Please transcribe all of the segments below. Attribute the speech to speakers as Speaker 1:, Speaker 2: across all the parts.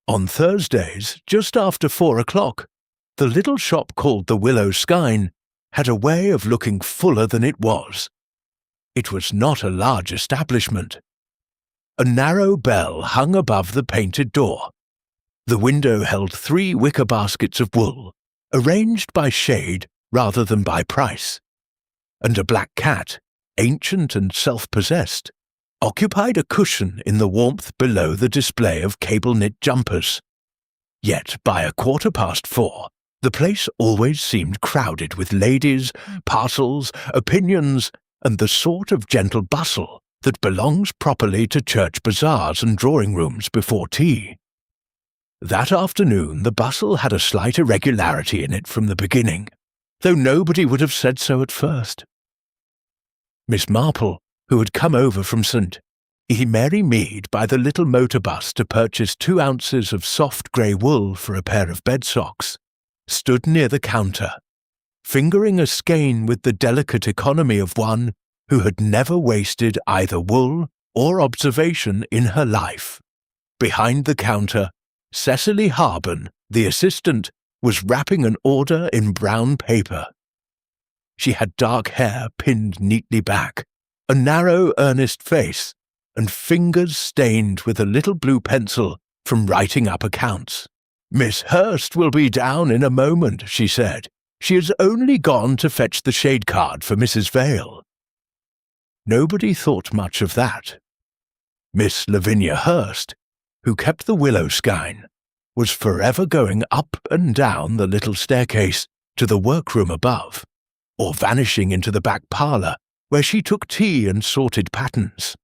Speaker 1: On Thursdays, just after 4 o'clock, the little shop called the Willow Skine had a way of looking fuller than it was. It was not a large establishment. A narrow bell hung above the painted door. The window held 3 wicker baskets of wool, arranged by shade rather than by price, and a black cat, ancient and self-possessed, occupied a cushion in the warmth below the display of cable-knit jumpers. Yet by 4:15, the place always seemed crowded with ladies, parcels, opinions, and the sort of gentle bustle that belongs properly to church bazaars and drawing-rooms before tea. That afternoon the bustle had a slight irregularity in it from the beginning, though nobody would have said so at first. Miss Marple, who had come over from St. Mary Mead by the little motor bus to purchase 2 ounces of soft grey wool for a pair of bed socks, stood near the counter, fingering a skein with the delicate economy of one who had never wasted either wool or observation in her life. Behind the counter, Cecily Harben, the assistant, was wrapping an order in brown paper. She had dark hair pinned neatly back, a narrow, earnest face, and fingers stained with a little blue pencil from writing up accounts. "Miss Hurst will be down in a moment," she said. "She has only gone to fetch the shade card for Mrs. Vale." Nobody thought much of that. Miss Lavinia Hurst, who kept the Willow Skine, was forever going up and down the little staircase to the workroom above, or vanishing into the back parlour where she took tea and sorted patterns.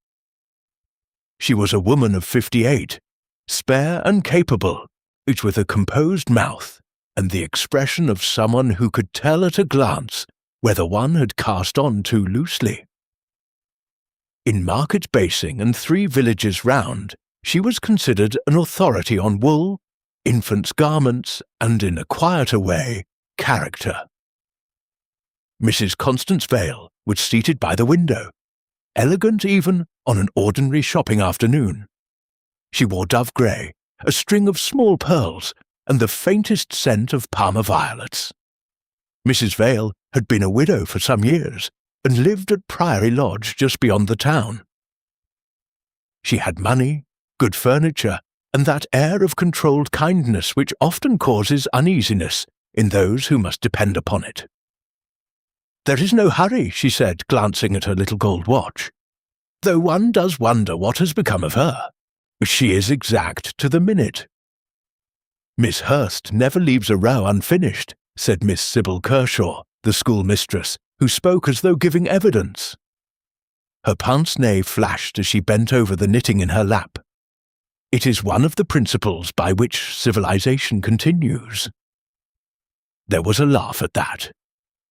Speaker 1: She was a woman of 58, spare and capable, each with a composed mouth and the expression of someone who could tell at a glance whether one had cast on too loosely. In Market Basing and 3 villages round, she was considered an authority on wool, infants' garments, and, in a quieter way, character. Mrs. Constance Vale was seated by the window, elegant even on an ordinary shopping afternoon. She wore dove grey, a string of small pearls, and the faintest scent of Parma violets. Mrs. Vale had been a widow for some years, and lived at Priory Lodge just beyond the town. She had money, good furniture, and that air of controlled kindness which often causes uneasiness in those who must depend upon it. "There is no hurry," she said, glancing at her little gold watch, "though one does wonder what has become of her. She is exact to the minute." "Miss Hurst never leaves a row unfinished," said Miss Sybil Kershaw, the schoolmistress, who spoke as though giving evidence. Her pince-nez flashed as she bent over the knitting in her lap. It is one of the principles by which civilization continues. There was a laugh at that.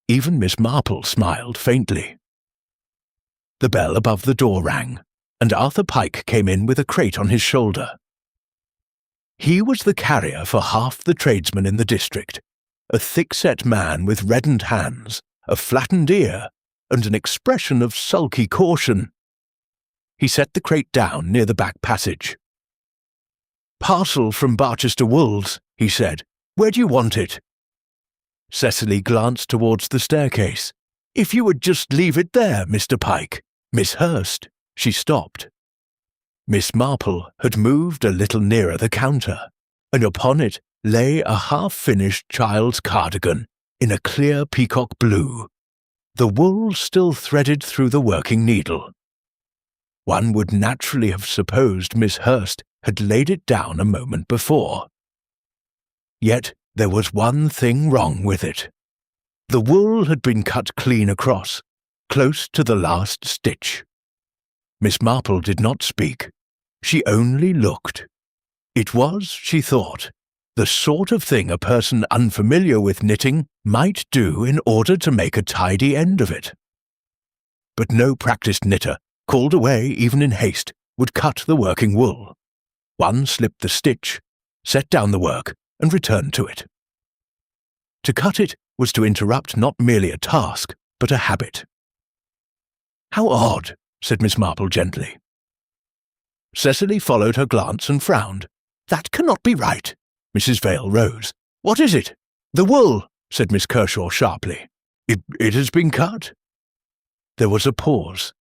Speaker 1: Even Miss Marple smiled faintly. The bell above the door rang, and Arthur Pike came in with a crate on his shoulder. He was the carrier for half the tradesmen in the district, a thick-set man with reddened hands, a flattened ear, and an expression of sulky caution. He set the crate down near the back passage. "Parcel from Barchester Wools," he said. "Where do you want it?" Cecily glanced towards the staircase. "If you would just leave it there, Mr. Pike. Miss Hurst." She stopped. Miss Marple had moved a little nearer the counter, and upon it lay a half-finished child's cardigan in a clear peacock blue, the wool still threaded through the working needle. One would naturally have supposed Miss Hurst had laid it down a moment before. Yet there was one thing wrong with it. The wool had been cut clean across, close to the last stitch. Miss Marple did not speak. She only looked. It was, she thought, the sort of thing a person unfamiliar with knitting might do in order to make a tidy end of it. But no practised knitter, called away even in haste, would cut the working wool. One slipped the stitch, set down the work, and returned to it. To cut it was to interrupt not merely a task, but a habit. "How odd," said Miss Marple gently. Cecily followed her glance and frowned, That cannot be right. Mrs. Vale rose. What is it? The wool, said Miss Kershaw sharply. It has been cut. There was a pause.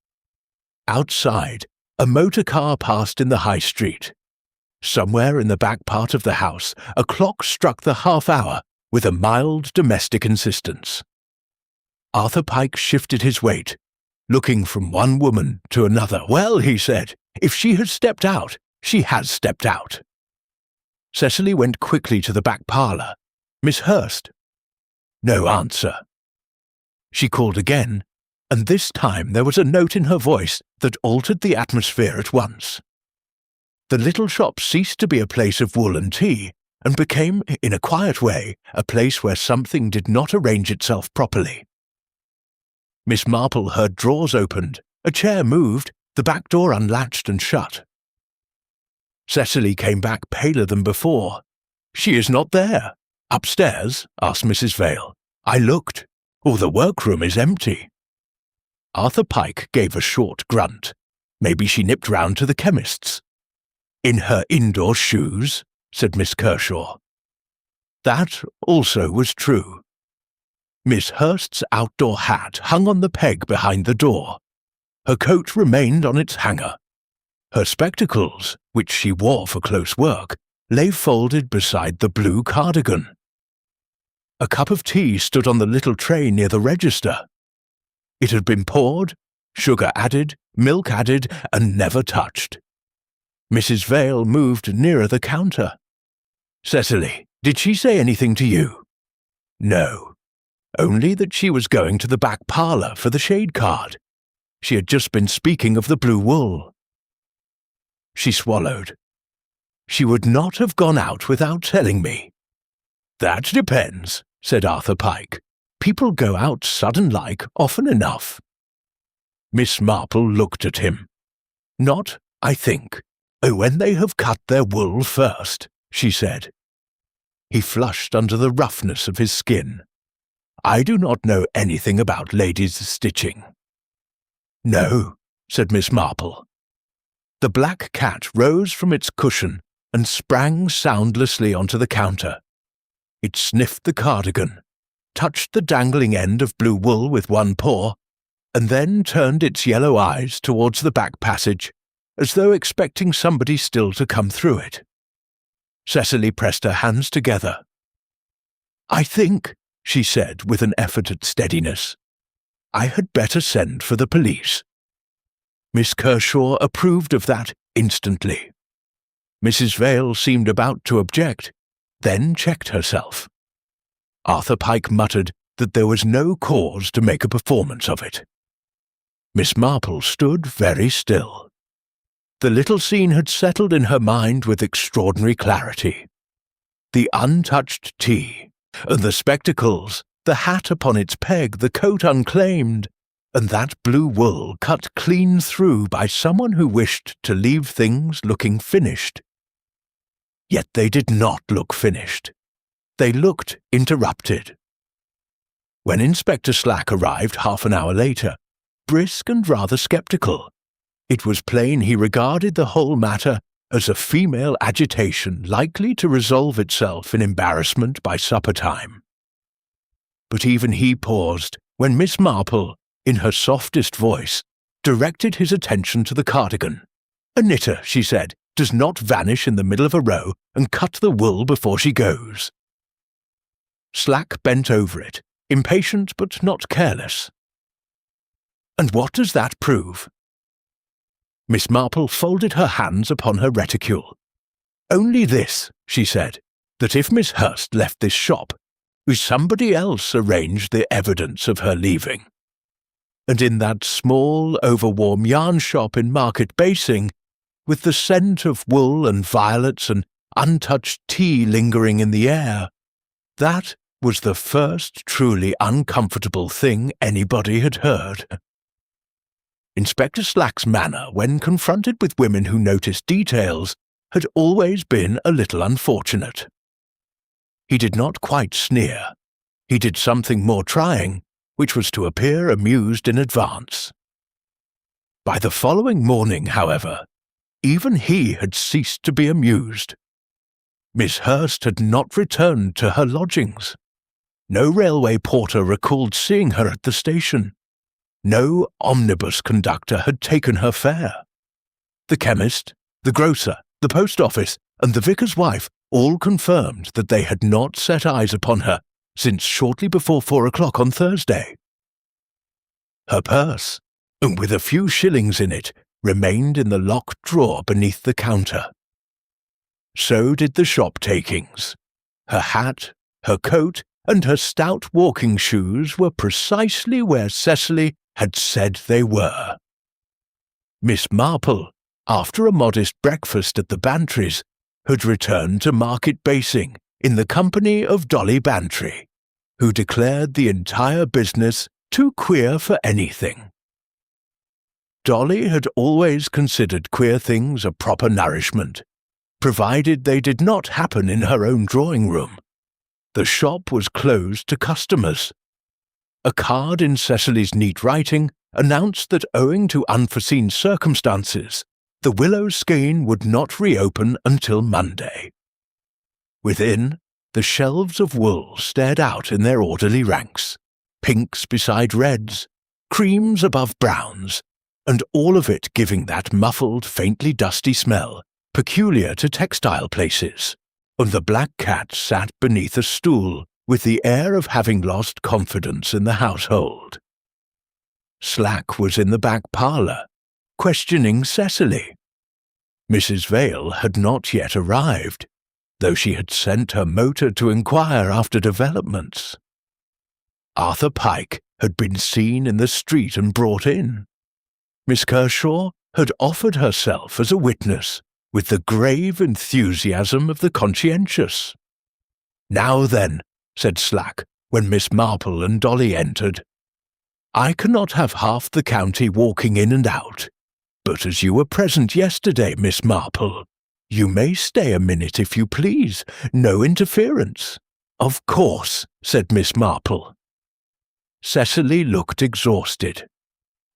Speaker 1: Outside, a motor car passed in the high street. Somewhere in the back part of the house, a clock struck the half-hour with a mild domestic insistence. Arthur Pike shifted his weight, looking from one woman to another. Well, he said, if she has stepped out, she has stepped out. Cecily went quickly to the back parlour. Miss Hurst. No answer. She called again, and this time there was a note in her voice that altered the atmosphere at once. The little shop ceased to be a place of wool and tea, and became, in a quiet way, a place where something did not arrange itself properly. Miss Marple heard drawers opened, a chair moved, the back door unlatched and shut. Cecily came back paler than before. She is not there. Upstairs? Asked Mrs. Vale. I looked. Oh, the workroom is empty. Arthur Pike gave a short grunt. Maybe she nipped round to the chemist's. In her indoor shoes, said Miss Kershaw. That also was true. Miss Hurst's outdoor hat hung on the peg behind the door. Her coat remained on its hanger. Her spectacles, which she wore for close work, lay folded beside the blue cardigan. A cup of tea stood on the little tray near the register. It had been poured, sugar added, milk added, and never touched. Mrs. Vale moved nearer the counter. Cecily, did she say anything to you? No. Only that she was going to the back parlour for the shade card. She had just been speaking of the blue wool. She swallowed. She would not have gone out without telling me. That depends, said Arthur Pike. People go out sudden-like often enough. Miss Marple looked at him. Not, I think, when they have cut their wool first, she said. He flushed under the roughness of his skin. I do not know anything about ladies' stitching. No, said Miss Marple. The black cat rose from its cushion and sprang soundlessly onto the counter. It sniffed the cardigan, touched the dangling end of blue wool with one paw, and then turned its yellow eyes towards the back passage, as though expecting somebody still to come through it. Cecily pressed her hands together. I think, she said with an effort at steadiness, I had better send for the police. Miss Kershaw approved of that instantly. Mrs. Vale seemed about to object, then checked herself. Arthur Pike muttered that there was no cause to make a performance of it. Miss Marple stood very still. The little scene had settled in her mind with extraordinary clarity. The untouched tea, and the spectacles, the hat upon its peg, the coat unclaimed, and that blue wool cut clean through by someone who wished to leave things looking finished. Yet they did not look finished. They looked interrupted. When Inspector Slack arrived half an hour later, brisk and rather sceptical, it was plain he regarded the whole matter as a female agitation likely to resolve itself in embarrassment by supper time. But even he paused when Miss Marple, in her softest voice, directed his attention to the cardigan. A knitter, she said, does not vanish in the middle of a row and cut the wool before she goes. Slack bent over it, impatient but not careless. And what does that prove? Miss Marple folded her hands upon her reticule. Only this, she said, that if Miss Hurst left this shop, somebody else arranged the evidence of her leaving. And in that small, overwarm yarn shop in Market Basing, with the scent of wool and violets and untouched tea lingering in the air, that was the first truly uncomfortable thing anybody had heard. Inspector Slack's manner, when confronted with women who noticed details, had always been a little unfortunate. He did not quite sneer. He did something more trying, which was to appear amused in advance. By the following morning, however, even he had ceased to be amused. Miss Hurst had not returned to her lodgings. No railway porter recalled seeing her at the station. No omnibus conductor had taken her fare. The chemist, the grocer, the post office, and the vicar's wife all confirmed that they had not set eyes upon her since shortly before 4 o'clock on Thursday. Her purse, with a few shillings in it, remained in the locked drawer beneath the counter. So did the shop takings. Her hat, her coat, and her stout walking shoes were precisely where Cecily had said they were. Miss Marple, after a modest breakfast at the Bantries, had returned to Market Basing in the company of Dolly Bantry, who declared the entire business too queer for anything. Dolly had always considered queer things a proper nourishment, provided they did not happen in her own drawing-room. The shop was closed to customers. A card in Cecily's neat writing announced that owing to unforeseen circumstances, the Willow Skein would not reopen until Monday. Within, the shelves of wool stared out in their orderly ranks, pinks beside reds, creams above browns, and all of it giving that muffled, faintly dusty smell peculiar to textile places, and the black cat sat beneath a stool with the air of having lost confidence in the household. Slack was in the back parlour, questioning Cecily. Mrs. Vale had not yet arrived, though she had sent her motor to inquire after developments. Arthur Pike had been seen in the street and brought in. Miss Kershaw had offered herself as a witness with the grave enthusiasm of the conscientious. "Now then," said Slack, when Miss Marple and Dolly entered, "I cannot have half the county walking in and out, but as you were present yesterday, Miss Marple, you may stay a minute if you please, no interference." "Of course," said Miss Marple. Cecily looked exhausted.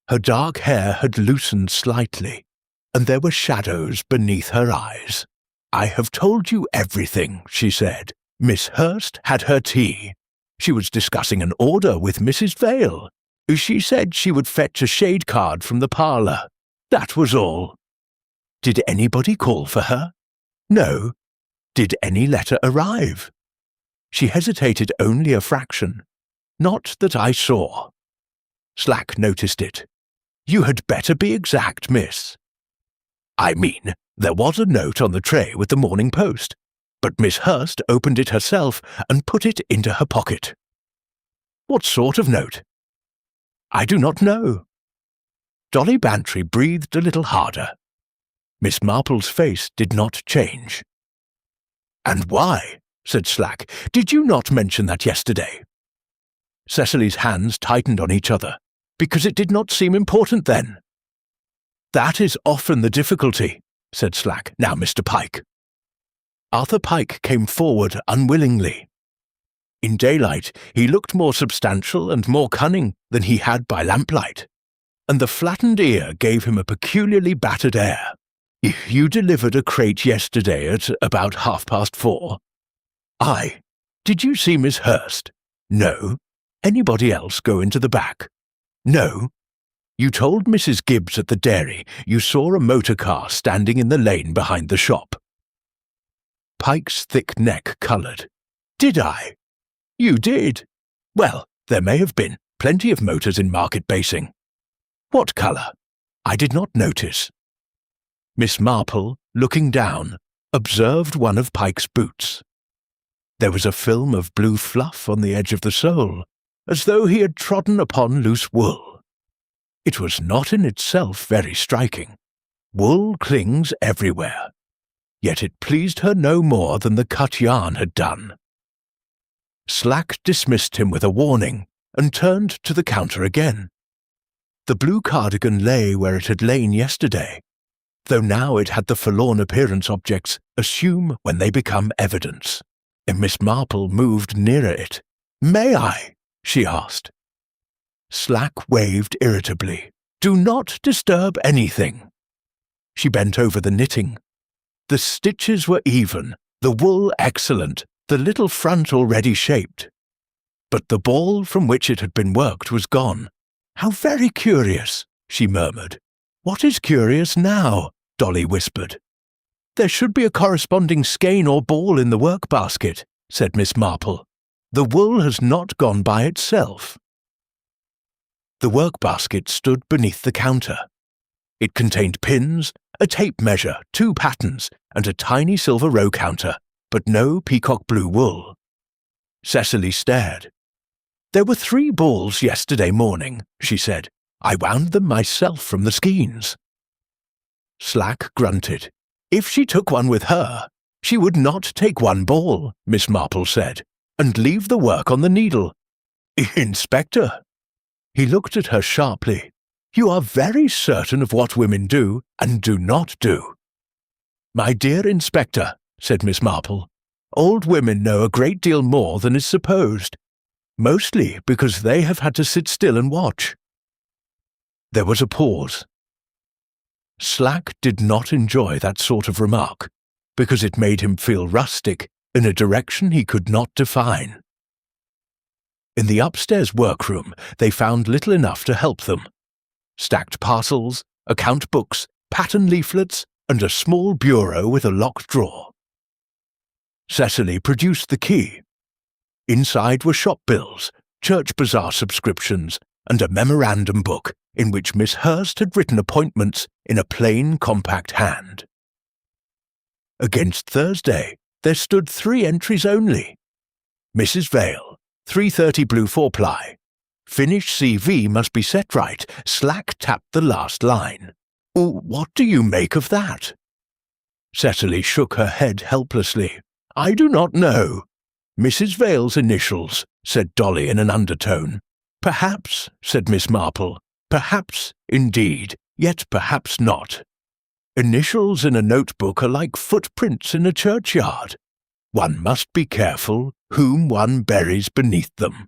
Speaker 1: Her dark hair had loosened slightly, and there were shadows beneath her eyes. "I have told you everything," she said. "Miss Hurst had her tea. She was discussing an order with Mrs. Vale. She said she would fetch a shade card from the parlour. That was all." "Did anybody call for her?" "No." "Did any letter arrive?" She hesitated only a fraction. "Not that I saw." Slack noticed it. "You had better be exact, miss." "I mean, there was a note on the tray with the Morning Post, but Miss Hurst opened it herself and put it into her pocket." "What sort of note?" "I do not know." Dolly Bantry breathed a little harder. Miss Marple's face did not change. "And why?" said Slack. "Did you not mention that yesterday?" Cecily's hands tightened on each other. "Because it did not seem important then." "That is often the difficulty," said Slack. "Now, Mr. Pike." Arthur Pike came forward unwillingly. In daylight he looked more substantial and more cunning than he had by lamplight, and the flattened ear gave him a peculiarly battered air. "You delivered a crate yesterday at about 4:30. "Aye. Did you see Miss Hurst?" "No." "Anybody else go into the back?" "No." "You told Mrs. Gibbs at the dairy you saw a motor car standing in the lane behind the shop." Pike's thick neck coloured. "Did I?" "You did." "Well, there may have been plenty of motors in Market Basing." "What colour?" "I did not notice." Miss Marple, looking down, observed one of Pike's boots. There was a film of blue fluff on the edge of the sole, as though he had trodden upon loose wool. It was not in itself very striking. Wool clings everywhere. Yet it pleased her no more than the cut yarn had done. Slack dismissed him with a warning and turned to the counter again. The blue cardigan lay where it had lain yesterday, though now it had the forlorn appearance objects assume when they become evidence. And Miss Marple moved nearer it. "May I?" she asked. Slack waved irritably. "Do not disturb anything." She bent over the knitting. The stitches were even, the wool excellent, the little front already shaped. But the ball from which it had been worked was gone. "How very curious," she murmured. "What is curious now?" Dolly whispered. "There should be a corresponding skein or ball in the work-basket," said Miss Marple. "The wool has not gone by itself." The work-basket stood beneath the counter. It contained pins, a tape measure, 2 patterns, and a tiny silver row counter, but no peacock blue wool. Cecily stared. "There were 3 balls yesterday morning," she said. "I wound them myself from the skeins." Slack grunted. "If she took one with her, she would not take 1 ball," Miss Marple said, "and leave the work on the needle. Inspector!" He looked at her sharply. "You are very certain of what women do and do not do." "My dear Inspector," said Miss Marple, "old women know a great deal more than is supposed, mostly because they have had to sit still and watch." There was a pause. Slack did not enjoy that sort of remark, because it made him feel rustic in a direction he could not define. In the upstairs workroom they found little enough to help them. Stacked parcels, account books, pattern leaflets, and a small bureau with a locked drawer. Cecily produced the key. Inside were shop bills, church bazaar subscriptions, and a memorandum book in which Miss Hurst had written appointments in a plain, compact hand. Against Thursday there stood 3 entries only. Mrs. Vale, 3:30 blue 4-ply. Finish CV must be set right. Slack tapped the last line. What do you make of that? Cecily shook her head helplessly. "I do not know." "Mrs. Vale's initials," said Dolly in an undertone. "Perhaps," said Miss Marple. "Perhaps, indeed, yet perhaps not. Initials in a notebook are like footprints in a churchyard. One must be careful whom one buries beneath them."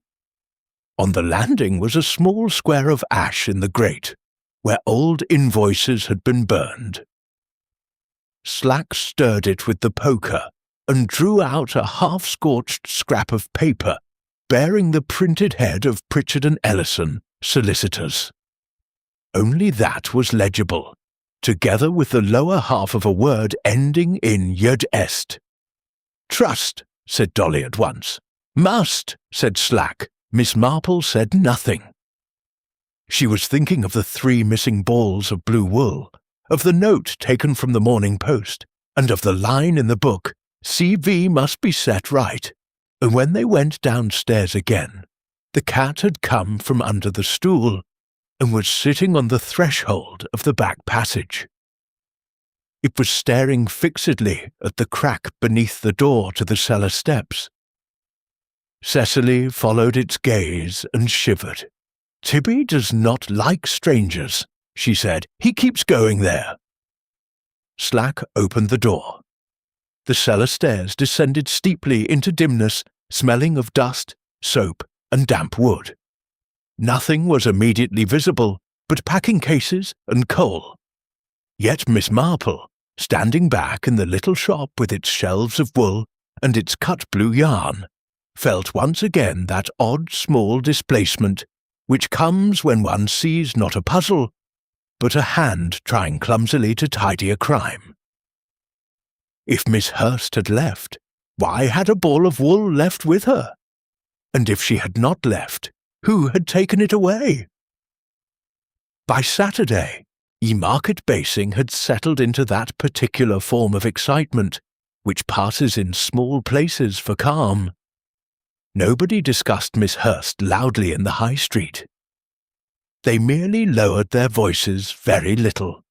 Speaker 1: On the landing was a small square of ash in the grate, where old invoices had been burned. Slack stirred it with the poker and drew out a half-scorched scrap of paper bearing the printed head of Pritchard and Ellison, solicitors. Only that was legible, together with the lower half of a word ending in yud est. "Trust," said Dolly at once. "Must," said Slack. Miss Marple said nothing. She was thinking of the 3 missing balls of blue wool, of the note taken from the Morning Post, and of the line in the book, "CV must be set right." And when they went downstairs again, the cat had come from under the stool and was sitting on the threshold of the back passage. It was staring fixedly at the crack beneath the door to the cellar steps. Cecily followed its gaze and shivered. "Tibby does not like strangers," she said. "He keeps going there." Slack opened the door. The cellar stairs descended steeply into dimness, smelling of dust, soap, and damp wood. Nothing was immediately visible but packing cases and coal. Yet Miss Marple, standing back in the little shop with its shelves of wool and its cut blue yarn, felt once again that odd small displacement which comes when one sees not a puzzle, but a hand trying clumsily to tidy a crime. If Miss Hurst had left, why had a ball of wool left with her? And if she had not left, who had taken it away? By Saturday, e-market basing had settled into that particular form of excitement which passes in small places for calm. Nobody discussed Miss Hurst loudly in the High Street. They merely lowered their voices very little.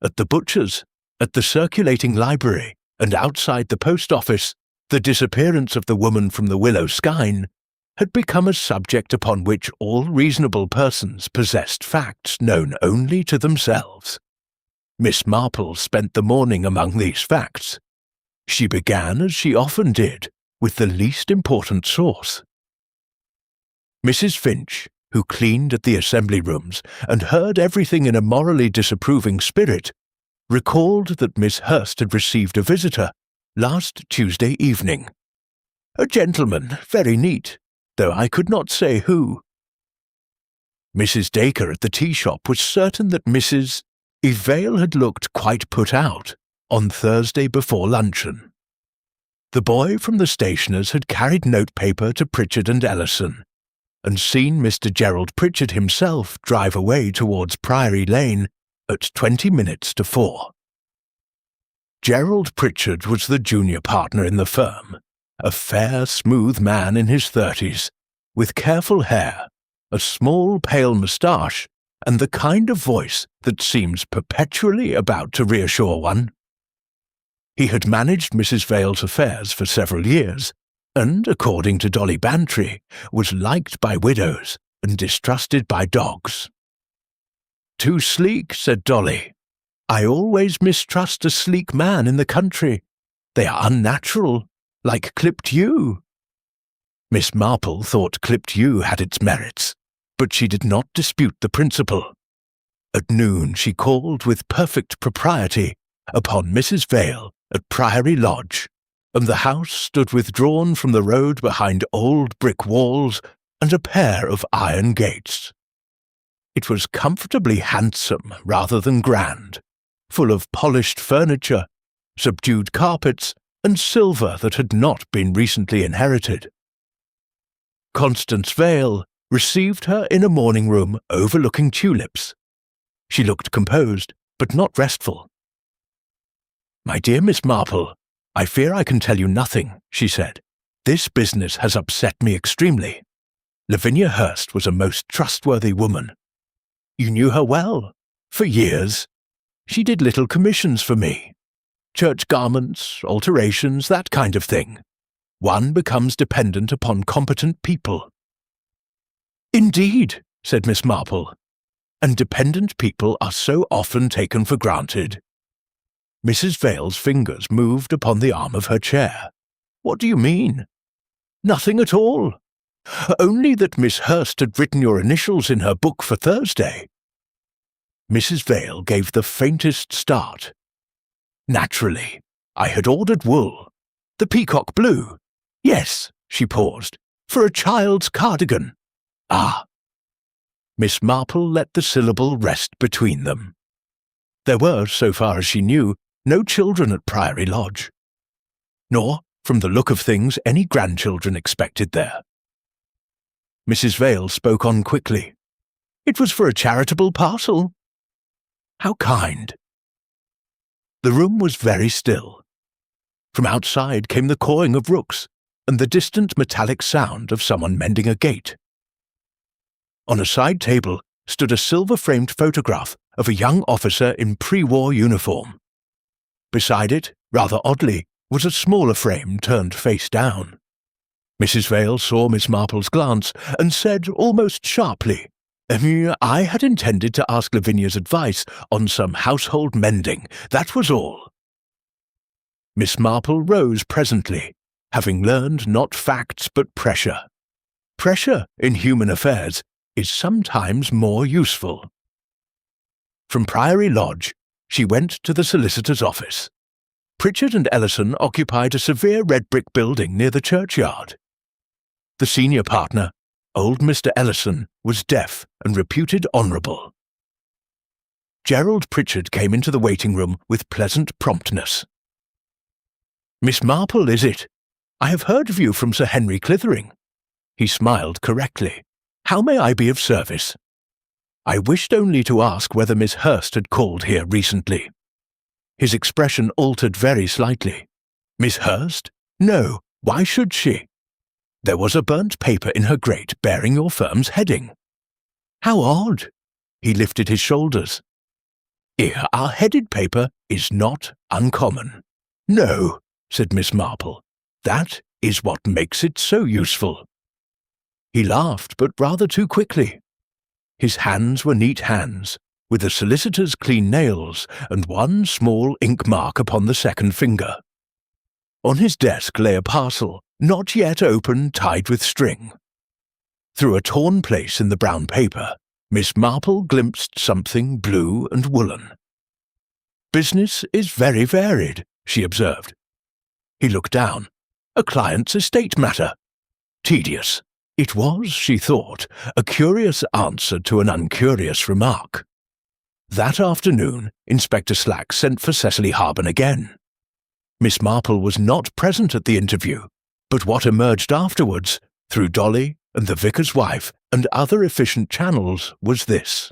Speaker 1: At the butcher's, at the circulating library, and outside the post office, the disappearance of the woman from the Willow Skine had become a subject upon which all reasonable persons possessed facts known only to themselves. Miss Marple spent the morning among these facts. She began, as she often did, with the least important source. Mrs. Finch, who cleaned at the assembly rooms and heard everything in a morally disapproving spirit, recalled that Miss Hurst had received a visitor last Tuesday evening. A gentleman, very neat, though I could not say who. Mrs. Dacre at the tea shop was certain that Mrs. Vale had looked quite put out on Thursday before luncheon. The boy from the stationer's had carried notepaper to Pritchard and Ellison, and seen Mr. Gerald Pritchard himself drive away towards Priory Lane at 20 minutes to 4. Gerald Pritchard was the junior partner in the firm, a fair, smooth man in his 30s, with careful hair, a small, pale moustache, and the kind of voice that seems perpetually about to reassure one. He had managed Mrs. Vale's affairs for several years, and, according to Dolly Bantry, was liked by widows and distrusted by dogs. "Too sleek," said Dolly. "I always mistrust a sleek man in the country. They are unnatural, like clipped yew." Miss Marple thought clipped yew had its merits, but she did not dispute the principle. At noon she called with perfect propriety upon Mrs. Vale at Priory Lodge, and the house stood withdrawn from the road behind old brick walls and a pair of iron gates. It was comfortably handsome rather than grand, full of polished furniture, subdued carpets, and silver that had not been recently inherited. Constance Vale received her in a morning-room overlooking tulips. She looked composed, but not restful. "My dear Miss Marple, I fear I can tell you nothing," she said. "This business has upset me extremely. Lavinia Hurst was a most trustworthy woman. You knew her well, for years. She did little commissions for me. Church garments, alterations, that kind of thing. One becomes dependent upon competent people." "Indeed," said Miss Marple, "and dependent people are so often taken for granted." Mrs. Vale's fingers moved upon the arm of her chair. "What do you mean?" "Nothing at all. Only that Miss Hurst had written your initials in her book for Thursday." Mrs. Vale gave the faintest start. "Naturally. I had ordered wool. The peacock blue. Yes," she paused, "for a child's cardigan. Ah." Miss Marple let the syllable rest between them. There were, so far as she knew, no children at Priory Lodge. Nor, from the look of things, any grandchildren expected there. Mrs. Vale spoke on quickly. "It was for a charitable parcel." "How kind." The room was very still. From outside came the cawing of rooks and the distant metallic sound of someone mending a gate. On a side table stood a silver-framed photograph of a young officer in pre-war uniform. Beside it, rather oddly, was a smaller frame turned face down. Mrs. Vale saw Miss Marple's glance and said almost sharply, "I had intended to ask Lavinia's advice on some household mending, that was all." Miss Marple rose presently, having learned not facts but pressure. Pressure, in human affairs, is sometimes more useful. From Priory Lodge, she went to the solicitor's office. Pritchard and Ellison occupied a severe red-brick building near the churchyard. The senior partner, old Mr. Ellison, was deaf and reputed honourable. Gerald Pritchard came into the waiting-room with pleasant promptness. "Miss Marple, is it? I have heard of you from Sir Henry Clithering." He smiled correctly. "How may I be of service?" "I wished only to ask whether Miss Hurst had called here recently." His expression altered very slightly. "Miss Hurst? No. Why should she? There was a burnt paper in her grate bearing your firm's heading." "How odd!" He lifted his shoulders. "Our headed paper is not uncommon." "No," said Miss Marple. "That is what makes it so useful." He laughed, but rather too quickly. His hands were neat hands, with a solicitor's clean nails and one small ink mark upon the second finger. On his desk lay a parcel, not yet open, tied with string. Through a torn place in the brown paper, Miss Marple glimpsed something blue and woolen. "Business is very varied," she observed. He looked down. A client's estate matter. Tedious. It was, she thought, a curious answer to an uncurious remark. That afternoon, Inspector Slack sent for Cecily Harben again. Miss Marple was not present at the interview, but what emerged afterwards, through Dolly and the vicar's wife and other efficient channels, was this.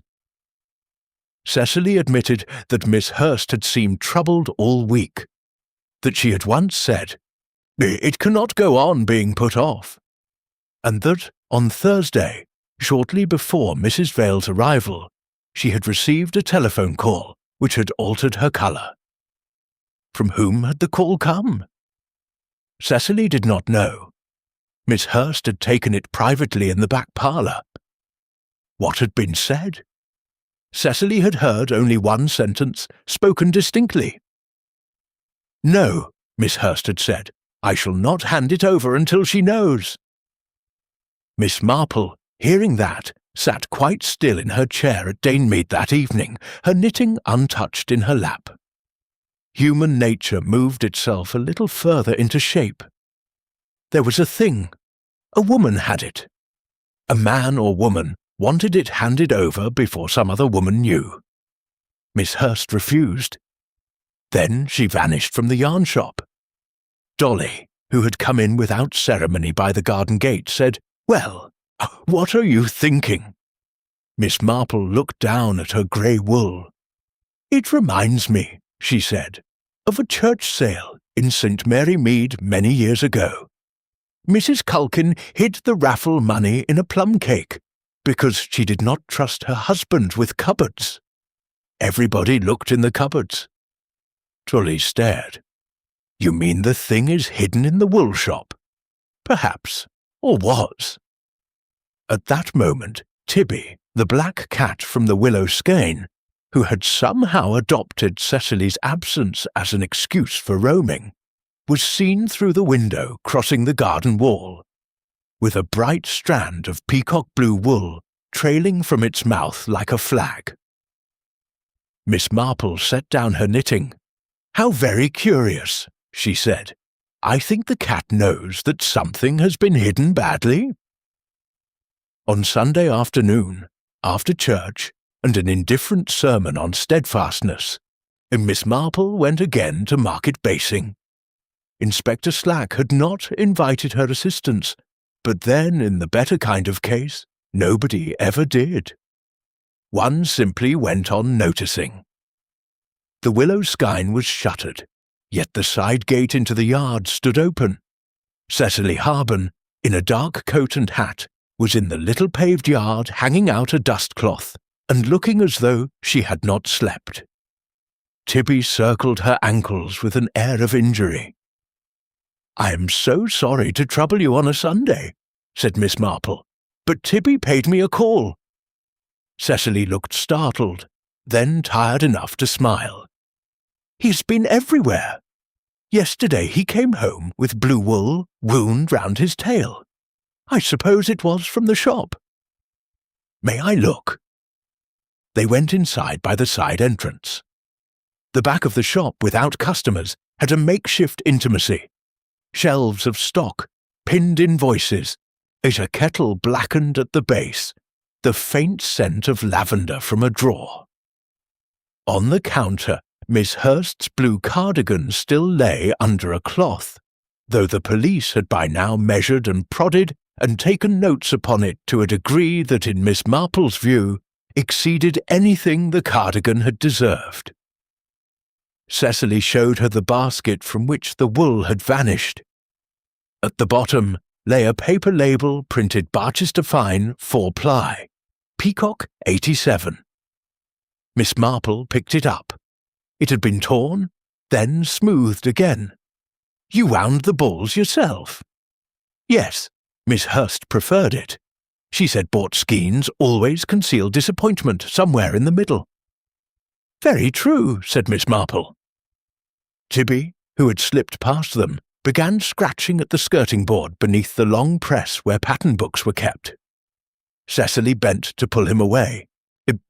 Speaker 1: Cecily admitted that Miss Hurst had seemed troubled all week, that she had once said, "It cannot go on being put off," and that on Thursday, shortly before Mrs. Vale's arrival, she had received a telephone call which had altered her colour. From whom had the call come? Cecily did not know. Miss Hurst had taken it privately in the back parlour. What had been said? Cecily had heard only one sentence, spoken distinctly. "No," Miss Hurst had said, "I shall not hand it over until she knows." Miss Marple, hearing that, sat quite still in her chair at Danemead that evening, her knitting untouched in her lap. Human nature moved itself a little further into shape. There was a thing. A woman had it. A man or woman wanted it handed over before some other woman knew. Miss Hurst refused. Then she vanished from the yarn shop. Dolly, who had come in without ceremony by the garden gate, said, "Well, what are you thinking?" Miss Marple looked down at her grey wool. "It reminds me," she said, "of a church sale in St. Mary Mead many years ago. Mrs. Culkin hid the raffle money in a plum cake because she did not trust her husband with cupboards. Everybody looked in the cupboards." Dolly stared. "You mean the thing is hidden in the wool shop?" "Perhaps, or was." At that moment, Tibby, the black cat from the willow skein, who had somehow adopted Cecily's absence as an excuse for roaming, was seen through the window crossing the garden wall, with a bright strand of peacock blue wool trailing from its mouth like a flag. Miss Marple set down her knitting. "How very curious," she said. "I think the cat knows that something has been hidden badly." On Sunday afternoon, after church, and an indifferent sermon on steadfastness, Miss Marple went again to Market Basing. Inspector Slack had not invited her assistance, but then, in the better kind of case, nobody ever did. One simply went on noticing. The willow skein was shuttered, yet the side gate into the yard stood open. Cecily Harben, in a dark coat and hat, was in the little paved yard hanging out a dustcloth, and looking as though she had not slept. Tibby circled her ankles with an air of injury. "I am so sorry to trouble you on a Sunday," said Miss Marple, "but Tibby paid me a call." Cecily looked startled, then tired enough to smile. "He's been everywhere. Yesterday he came home with blue wool wound round his tail. I suppose it was from the shop." "May I look?" They went inside by the side entrance. The back of the shop, without customers, had a makeshift intimacy. Shelves of stock, pinned invoices, a kettle blackened at the base, the faint scent of lavender from a drawer. On the counter, Miss Hurst's blue cardigan still lay under a cloth, though the police had by now measured and prodded and taken notes upon it to a degree that, in Miss Marple's view, exceeded anything the cardigan had deserved. Cecily showed her the basket from which the wool had vanished. At the bottom lay a paper label printed Barchester Fine 4-ply, Peacock 87. Miss Marple picked it up. It had been torn, then smoothed again. "You wound the balls yourself?" "Yes, Miss Hurst preferred it. She said bought skeins always conceal disappointment somewhere in the middle." "Very true," said Miss Marple. Tibby, who had slipped past them, began scratching at the skirting board beneath the long press where pattern books were kept. Cecily bent to pull him away,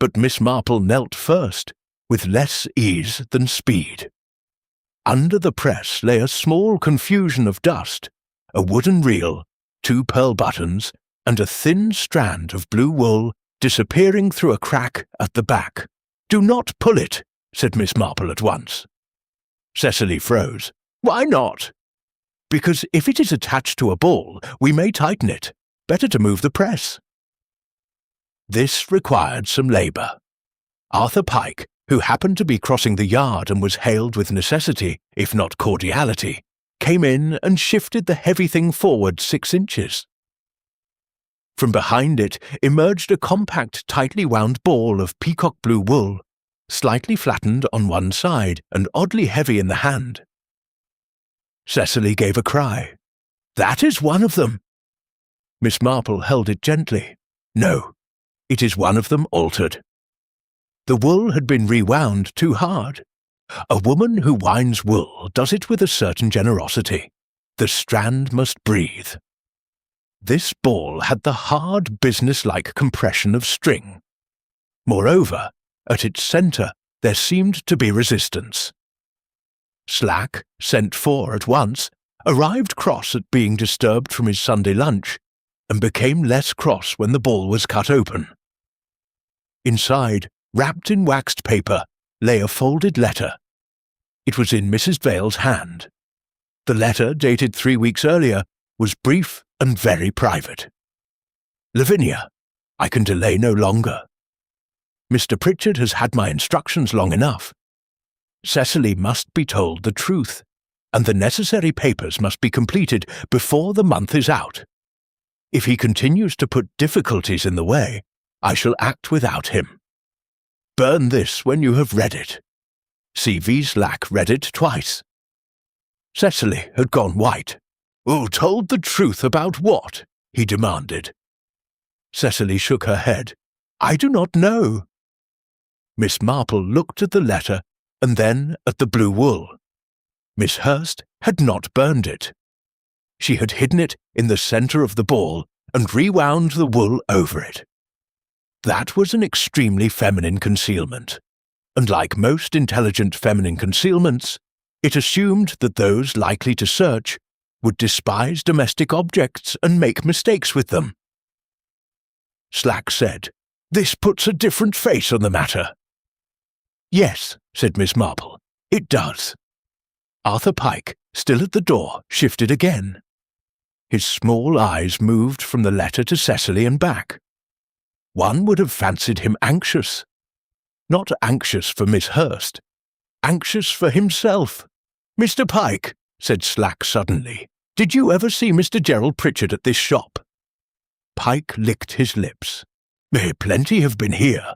Speaker 1: but Miss Marple knelt first, with less ease than speed. Under the press lay a small confusion of dust, a wooden reel, 2 pearl buttons, and a thin strand of blue wool disappearing through a crack at the back. "Do not pull it," said Miss Marple at once. Cecily froze. "Why not?" "Because if it is attached to a ball, we may tighten it. Better to move the press." This required some labour. Arthur Pike, who happened to be crossing the yard and was hailed with necessity, if not cordiality, came in and shifted the heavy thing forward 6 inches. From behind it emerged a compact, tightly wound ball of peacock blue wool, slightly flattened on one side and oddly heavy in the hand. Cecily gave a cry. "That is one of them." Miss Marple held it gently. "No, it is one of them altered. The wool had been rewound too hard. A woman who winds wool does it with a certain generosity. The strand must breathe. This ball had the hard, business-like compression of string. Moreover, at its centre there seemed to be resistance. Slack, sent for at once, arrived cross at being disturbed from his Sunday lunch, and became less cross when the ball was cut open. Inside, wrapped in waxed paper, lay a folded letter. It was in Mrs. Vale's hand. The letter, dated 3 weeks earlier, was brief and very private. "Lavinia, I can delay no longer. Mr. Pritchard has had my instructions long enough. Cecily must be told the truth, and the necessary papers must be completed before the month is out. If he continues to put difficulties in the way, I shall act without him. Burn this when you have read it." C.V. Slack read it twice. Cecily had gone white. "Oh, told the truth about what?" he demanded. Cecily shook her head. "I do not know." Miss Marple looked at the letter and then at the blue wool. Miss Hurst had not burned it. She had hidden it in the centre of the ball and rewound the wool over it. That was an extremely feminine concealment, and like most intelligent feminine concealments, it assumed that those likely to search would despise domestic objects and make mistakes with them. Slack said, "This puts a different face on the matter." "Yes," said Miss Marple, "it does." Arthur Pike, still at the door, shifted again. His small eyes moved from the letter to Cecily and back. One would have fancied him anxious. Not anxious for Miss Hurst, anxious for himself. "Mr. Pike," said Slack suddenly, "did you ever see Mr. Gerald Pritchard at this shop?" Pike licked his lips. "Plenty have been here.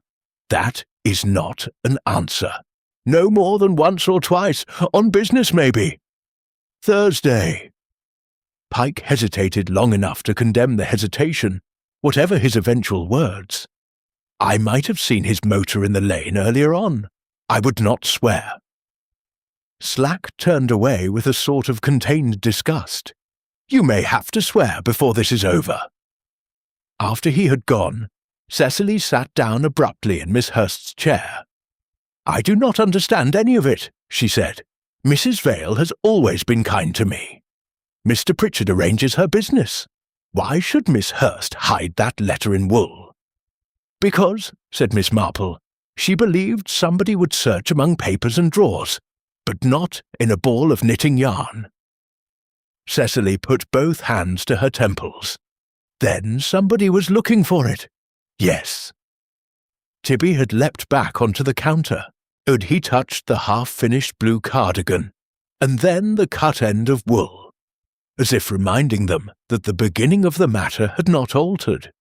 Speaker 1: That is not an answer. No more than once or twice, on business maybe." "Thursday." Pike hesitated long enough to condemn the hesitation, whatever his eventual words. "I might have seen his motor in the lane earlier on. I would not swear." Slack turned away with a sort of contained disgust. "You may have to swear before this is over." After he had gone, Cecily sat down abruptly in Miss Hurst's chair. "I do not understand any of it," she said. "Mrs. Vale has always been kind to me. Mr. Pritchard arranges her business. Why should Miss Hurst hide that letter in wool?" "Because," said Miss Marple, "she believed somebody would search among papers and drawers, but not in a ball of knitting yarn." Cecily put both hands to her temples. "Then somebody was looking for it. Yes." Tibby had leapt back onto the counter, and he touched the half-finished blue cardigan, and then the cut end of wool, as if reminding them that the beginning of the matter had not altered.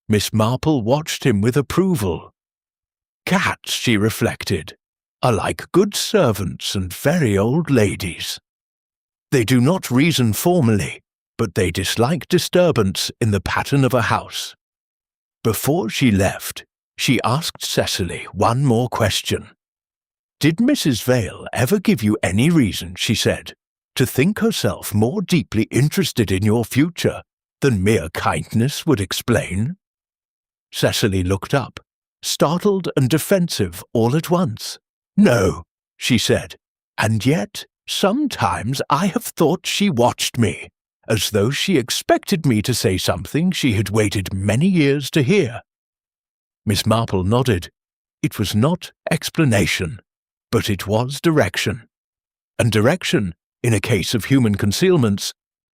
Speaker 1: Miss Marple watched him with approval. Cats, she reflected, are like good servants and very old ladies. They do not reason formally, but they dislike disturbance in the pattern of a house. Before she left, she asked Cecily one more question. "Did Mrs. Vale ever give you any reason," she said, "to think herself more deeply interested in your future than mere kindness would explain?" Cecily looked up, startled and defensive all at once. "No," she said, And yet, sometimes I have thought she watched me, as though she expected me to say something she had waited many years to hear. Miss Marple nodded. It was not explanation, but it was direction. And direction, in a case of human concealments,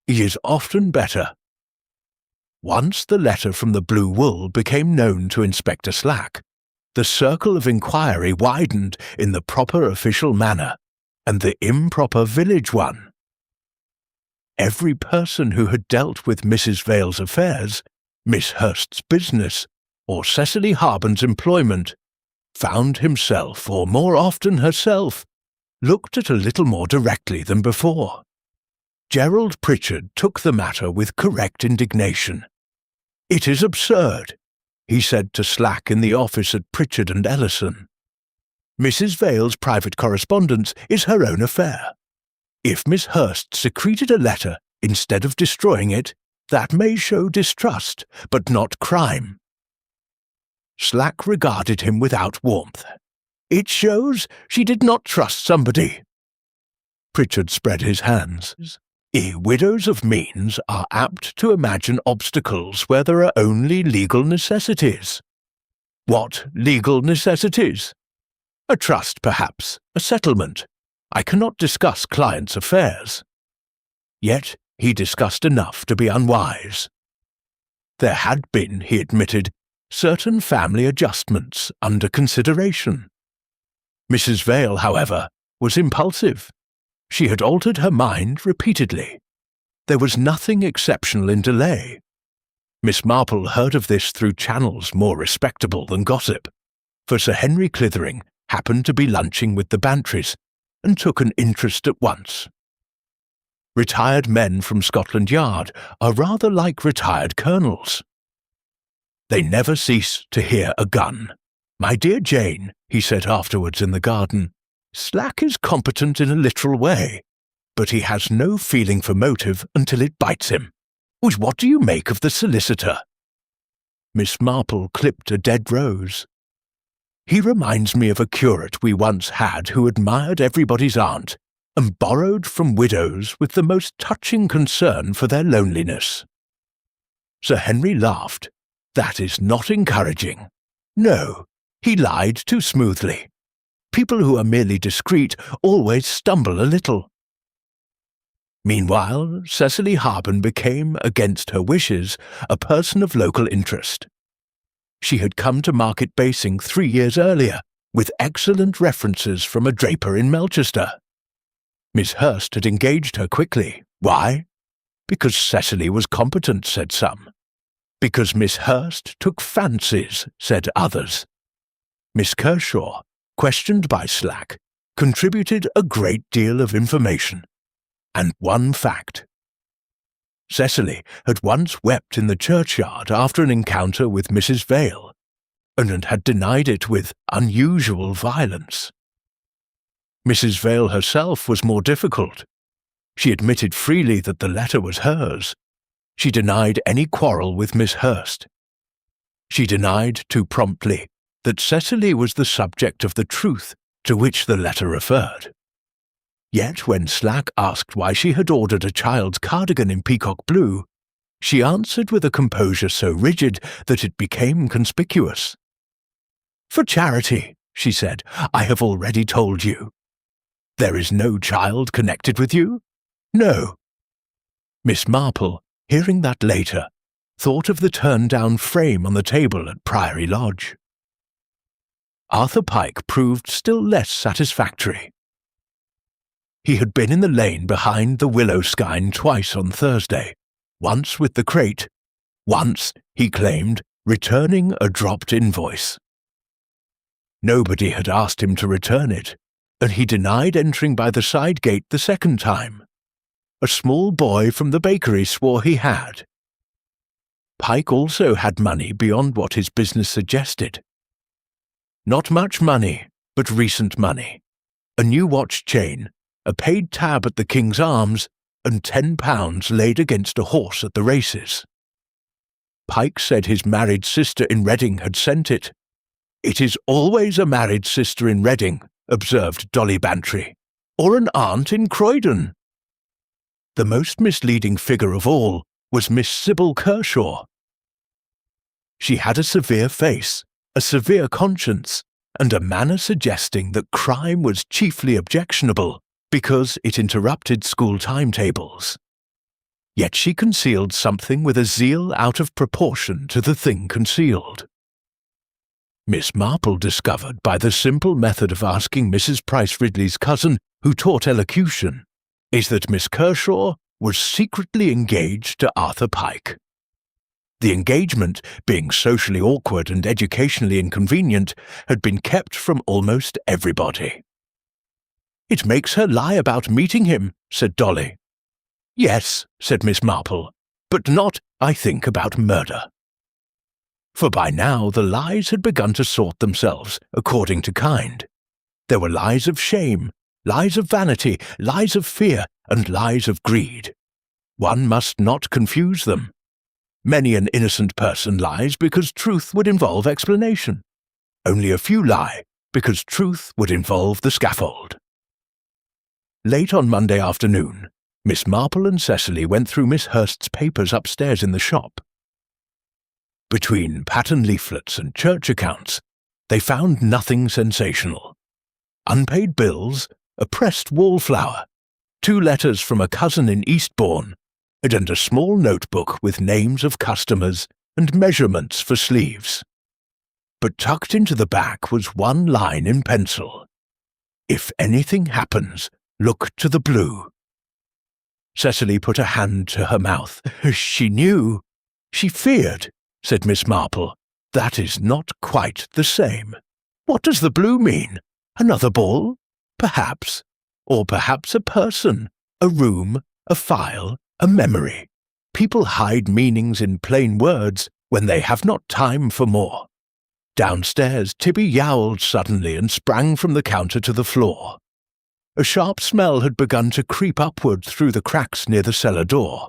Speaker 1: is often better. Once the letter from the Blue Wool became known to Inspector Slack, the circle of inquiry widened in the proper official manner, and the improper village one. Every person who had dealt with Mrs. Vale's affairs, Miss Hurst's business, or Cecily Harbin's employment, found himself, or more often herself, looked at a little more directly than before. Gerald Pritchard took the matter with correct indignation. "It is absurd," he said to Slack in the office at Pritchard and Ellison. "Mrs. Vale's private correspondence is her own affair. If Miss Hurst secreted a letter instead of destroying it, that may show distrust, but not crime." Slack regarded him without warmth. "It shows she did not trust somebody." Pritchard spread his hands. "Widows of means are apt to imagine obstacles where there are only legal necessities." "What legal necessities?" "A trust, perhaps, a settlement. I cannot discuss clients' affairs." Yet he discussed enough to be unwise. There had been, he admitted, certain family adjustments under consideration. Mrs. Vale, however, was impulsive. She had altered her mind repeatedly. There was nothing exceptional in delay. Miss Marple heard of this through channels more respectable than gossip, for Sir Henry Clithering happened to be lunching with the Bantrys and took an interest at once. Retired men from Scotland Yard are rather like retired colonels. They never cease to hear a gun. "My dear Jane," he said afterwards in the garden, "Slack is competent in a literal way, but he has no feeling for motive until it bites him. What do you make of the solicitor?" Miss Marple clipped a dead rose. "He reminds me of a curate we once had who admired everybody's aunt and borrowed from widows with the most touching concern for their loneliness." Sir Henry laughed. "That is not encouraging. No, he lied too smoothly. People who are merely discreet always stumble a little." Meanwhile, Cecily Harbin became, against her wishes, a person of local interest. She had come to Market Basing 3 years earlier, with excellent references from a draper in Melchester. Miss Hurst had engaged her quickly. Why? Because Cecily was competent, said some. Because Miss Hurst took fancies, said others. Miss Kershaw, questioned by Slack, contributed a great deal of information. And one fact. Cecily had once wept in the churchyard after an encounter with Mrs. Vale, and had denied it with unusual violence. Mrs. Vale herself was more difficult. She admitted freely that the letter was hers. She denied any quarrel with Miss Hurst. She denied too promptly that Cecily was the subject of the truth to which the letter referred. Yet when Slack asked why she had ordered a child's cardigan in peacock blue, she answered with a composure so rigid that it became conspicuous. "For charity," she said, "I have already told you. There is no child connected with you? No." Miss Marple, hearing that later, thought of the turned-down frame on the table at Priory Lodge. Arthur Pike proved still less satisfactory. He had been in the lane behind the willow skine twice on Thursday, once with the crate, once, he claimed, returning a dropped invoice. Nobody had asked him to return it, and he denied entering by the side gate the second time. A small boy from the bakery swore he had. Pike also had money beyond what his business suggested. Not much money, but recent money. A new watch chain, a paid tab at the King's Arms, and £10 laid against a horse at the races. Pike said his married sister in Reading had sent it. "It is always a married sister in Reading," observed Dolly Bantry, or an aunt in Croydon. The most misleading figure of all was Miss Sybil Kershaw. She had a severe face, a severe conscience, and a manner suggesting that crime was chiefly objectionable because it interrupted school timetables. Yet she concealed something with a zeal out of proportion to the thing concealed. Miss Marple discovered by the simple method of asking Mrs. Price Ridley's cousin, who taught elocution, is that Miss Kershaw was secretly engaged to Arthur Pike. The engagement, being socially awkward and educationally inconvenient, had been kept from almost everybody. "It makes her lie about meeting him," said Dolly. "Yes," said Miss Marple, "but not, I think, about murder." For by now the lies had begun to sort themselves according to kind. There were lies of shame, lies of vanity, lies of fear, and lies of greed. One must not confuse them. Many an innocent person lies because truth would involve explanation. Only a few lie because truth would involve the scaffold. Late on Monday afternoon, Miss Marple and Cecily went through Miss Hurst's papers upstairs in the shop. Between pattern leaflets and church accounts, they found nothing sensational. Unpaid bills, a pressed wallflower, 2 letters from a cousin in Eastbourne, and a small notebook with names of customers and measurements for sleeves. But tucked into the back was one line in pencil: "If anything happens, look to the blue." Cecily put a hand to her mouth. She knew. She feared, said Miss Marple. "That is not quite the same. What does the blue mean? Another ball? Perhaps. Or perhaps a person, a room, a file, a memory. People hide meanings in plain words when they have not time for more." Downstairs, Tibby yowled suddenly and sprang from the counter to the floor. A sharp smell had begun to creep upward through the cracks near the cellar door.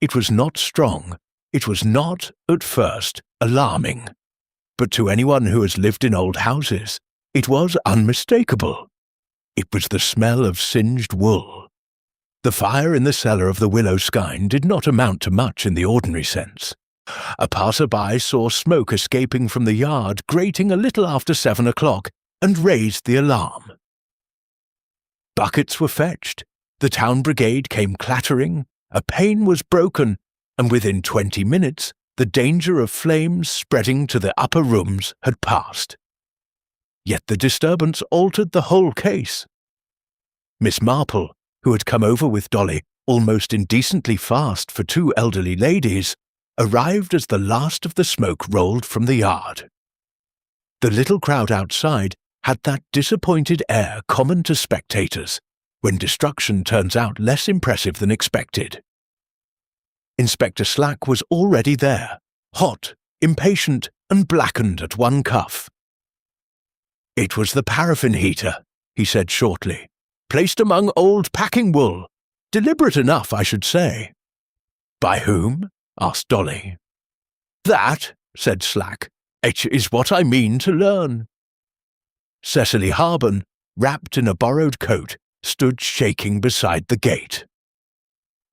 Speaker 1: It was not strong. It was not, at first, alarming. But to anyone who has lived in old houses, it was unmistakable. It was the smell of singed wool. The fire in the cellar of the Willow Skine did not amount to much in the ordinary sense. A passer-by saw smoke escaping from the yard grating a little after 7 o'clock and raised the alarm. Buckets were fetched, the town brigade came clattering, a pane was broken, and within 20 minutes the danger of flames spreading to the upper rooms had passed. Yet the disturbance altered the whole case. Miss Marple, who had come over with Dolly almost indecently fast for 2 elderly ladies, arrived as the last of the smoke rolled from the yard. The little crowd outside had that disappointed air common to spectators when destruction turns out less impressive than expected. Inspector Slack was already there, hot, impatient, and blackened at one cuff. "It was the paraffin heater," he said shortly, "placed among old packing wool. Deliberate enough, I should say." "By whom?" asked Dolly. "That," said Slack, "it is what I mean to learn." Cecily Harben, wrapped in a borrowed coat, stood shaking beside the gate.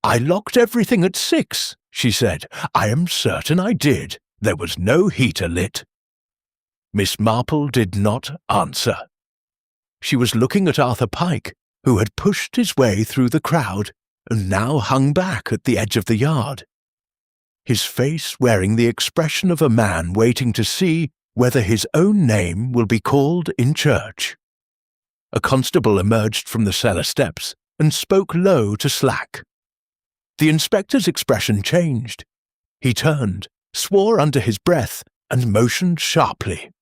Speaker 1: "I locked everything at 6, she said. "I am certain I did. There was no heater lit." Miss Marple did not answer. She was looking at Arthur Pike, who had pushed his way through the crowd and now hung back at the edge of the yard, his face wearing the expression of a man waiting to see whether his own name will be called in church. A constable emerged from the cellar steps and spoke low to Slack. The inspector's expression changed. He turned, swore under his breath, and motioned sharply.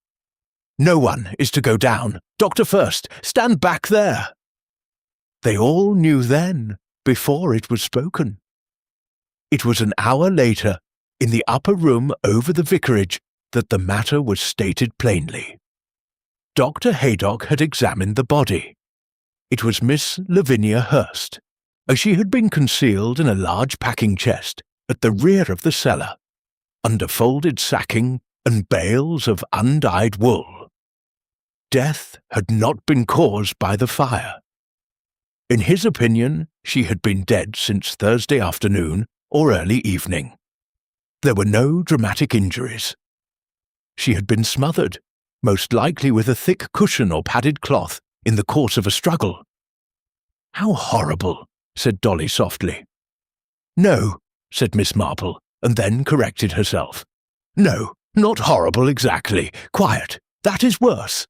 Speaker 1: "No one is to go down. Doctor first, stand back there." They all knew then, before it was spoken. It was an hour later, in the upper room over the vicarage, that the matter was stated plainly. Dr. Haydock had examined the body. It was Miss Lavinia Hurst, as she had been concealed in a large packing chest at the rear of the cellar, under folded sacking and bales of undyed wool. Death had not been caused by the fire. In his opinion, she had been dead since Thursday afternoon or early evening. There were no dramatic injuries. She had been smothered, most likely with a thick cushion or padded cloth, in the course of a struggle. "How horrible," said Dolly softly. "No," said Miss Marple, and then corrected herself. "No, not horrible exactly. Quiet. That is worse."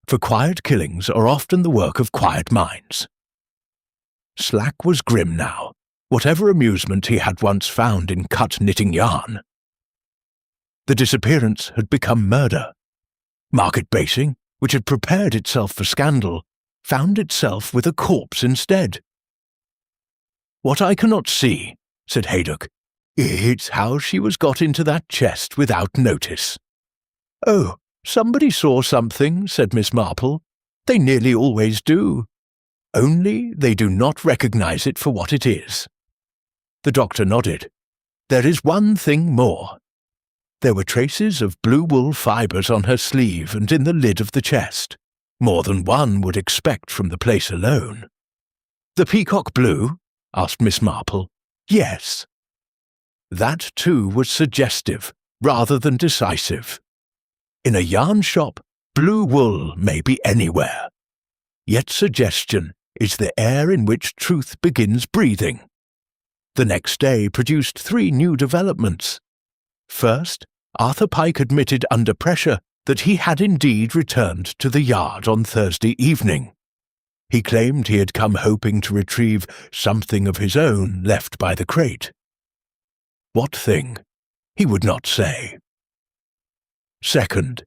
Speaker 1: For quiet killings are often the work of quiet minds. Slack was grim now, whatever amusement he had once found in cut-knitting yarn. The disappearance had become murder. Market Basing, which had prepared itself for scandal, found itself with a corpse instead. "What I cannot see," said Haydock, "is how she was got into that chest without notice." "Oh, somebody saw something," said Miss Marple. "They nearly always do. Only they do not recognize it for what it is." The doctor nodded. "There is one thing more. There were traces of blue wool fibres on her sleeve and in the lid of the chest, more than one would expect from the place alone." "The peacock blue?" asked Miss Marple. "Yes." That too was suggestive, rather than decisive. In a yarn shop, blue wool may be anywhere. Yet suggestion is the air in which truth begins breathing. The next day produced 3 new developments. First, Arthur Pike admitted under pressure that he had indeed returned to the yard on Thursday evening. He claimed he had come hoping to retrieve something of his own left by the crate. What thing? He would not say. Second,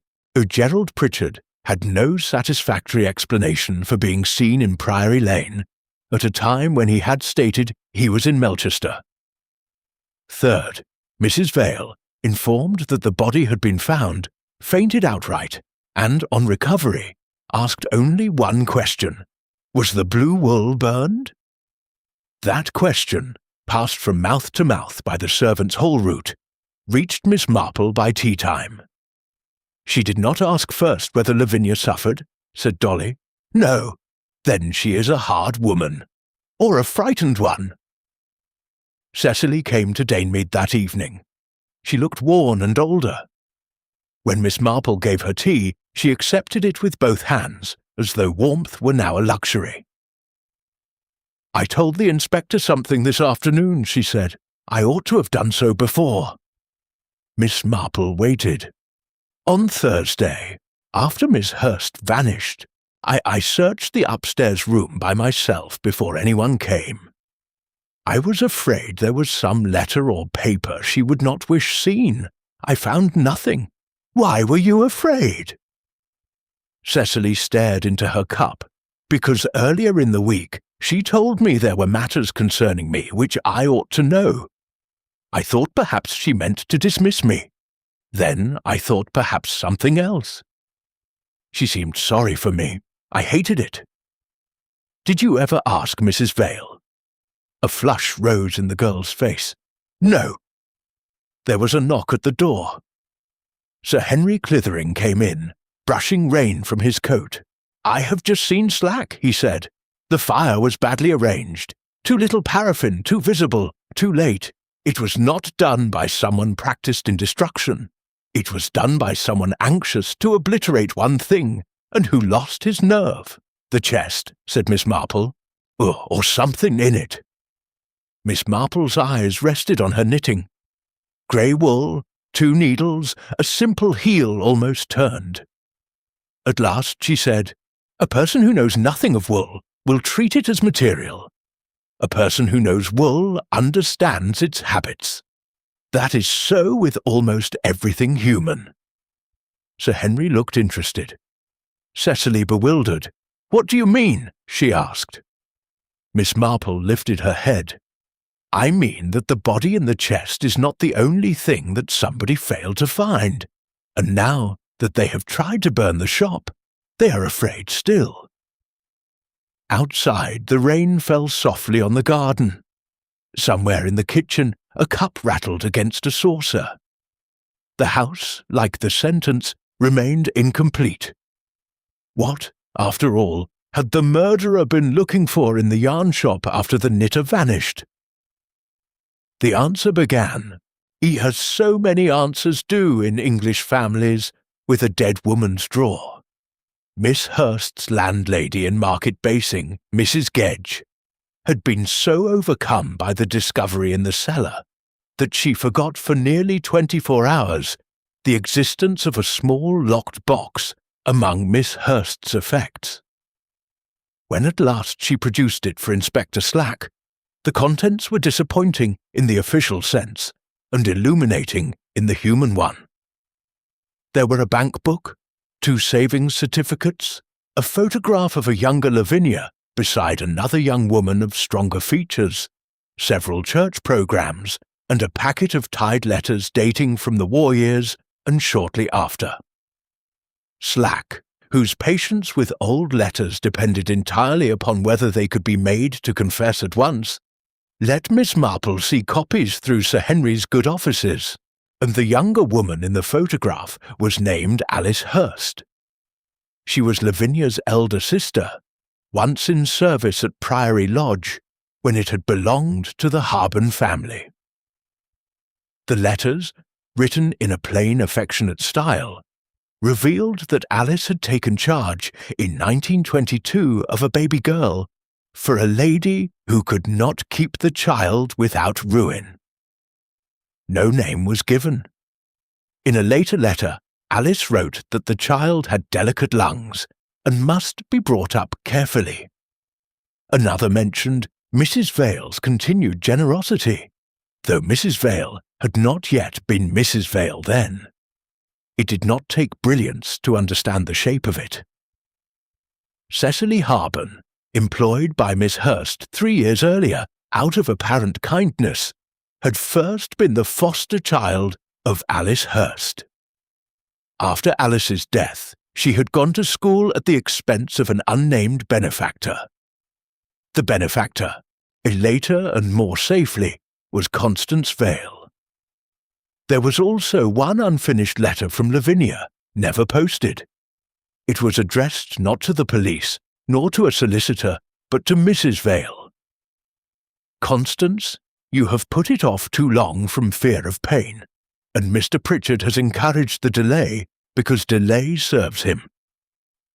Speaker 1: Gerald Pritchard had no satisfactory explanation for being seen in Priory Lane at a time when he had stated he was in Melchester. Third, Mrs. Vale, informed that the body had been found, fainted outright, and, on recovery, asked only one question: was the blue wool burned? That question, passed from mouth to mouth by the servants' hall route, reached Miss Marple by tea-time. "She did not ask first whether Lavinia suffered," said Dolly. "No, then she is a hard woman. Or a frightened one." Cecily came to Danemead that evening. She looked worn and older. When Miss Marple gave her tea, she accepted it with both hands, as though warmth were now a luxury. "I told the inspector something this afternoon," she said. "I ought to have done so before." Miss Marple waited. "On Thursday, after Miss Hurst vanished, I searched the upstairs room by myself before anyone came. I was afraid there was some letter or paper she would not wish seen. I found nothing. Why were you afraid?" Cecily stared into her cup, because earlier in the week she told me there were matters concerning me which I ought to know. I thought perhaps she meant to dismiss me. Then I thought perhaps something else. She seemed sorry for me. I hated it. Did you ever ask Mrs. Vale? A flush rose in the girl's face. No. There was a knock at the door. Sir Henry Clithering came in, brushing rain from his coat. "I have just seen Slack," he said. "The fire was badly arranged. Too little paraffin, too visible, too late. It was not done by someone practiced in destruction. It was done by someone anxious to obliterate one thing, and who lost his nerve." "The chest," said Miss Marple. Or something in it." Miss Marple's eyes rested on her knitting. Grey wool, 2 needles, a simple heel almost turned. At last she said, "A person who knows nothing of wool will treat it as material. A person who knows wool understands its habits. That is so with almost everything human." Sir Henry looked interested. Cecily bewildered. "What do you mean?" she asked. Miss Marple lifted her head. "I mean that the body in the chest is not the only thing that somebody failed to find, and now that they have tried to burn the shop, they are afraid still." Outside, the rain fell softly on the garden. Somewhere in the kitchen, a cup rattled against a saucer. The house, like the sentence, remained incomplete. What, after all, had the murderer been looking for in the yarn shop after the knitter vanished? The answer began, as so many answers do in English families, with a dead woman's drawer. Miss Hurst's landlady in Market Basing, Mrs. Gedge, had been so overcome by the discovery in the cellar that she forgot for nearly 24 hours the existence of a small locked box among Miss Hurst's effects. When at last she produced it for Inspector Slack, the contents were disappointing in the official sense and illuminating in the human one. There were a bank book, 2 savings certificates, a photograph of a younger Lavinia beside another young woman of stronger features, several church programs, and a packet of tied letters dating from the war years and shortly after. Slack, whose patience with old letters depended entirely upon whether they could be made to confess at once, let Miss Marple see copies through Sir Henry's good offices, and the younger woman in the photograph was named Alice Hurst. She was Lavinia's elder sister, once in service at Priory Lodge, when it had belonged to the Harben family. The letters, written in a plain, affectionate style, revealed that Alice had taken charge in 1922 of a baby girl for a lady who could not keep the child without ruin. No name was given. In a later letter, Alice wrote that the child had delicate lungs and must be brought up carefully. Another mentioned Mrs. Vale's continued generosity, though Mrs. Vale had not yet been Mrs. Vale then. It did not take brilliance to understand the shape of it. Cecily Harben, employed by Miss Hurst 3 years earlier out of apparent kindness, had first been the foster child of Alice Hurst. After Alice's death, she had gone to school at the expense of an unnamed benefactor. The benefactor, later and more safely, was Constance Vale. There was also one unfinished letter from Lavinia, never posted. It was addressed not to the police, nor to a solicitor, but to Mrs. Vale. Constance, you have put it off too long from fear of pain, and Mr. Pritchard has encouraged the delay because delay serves him.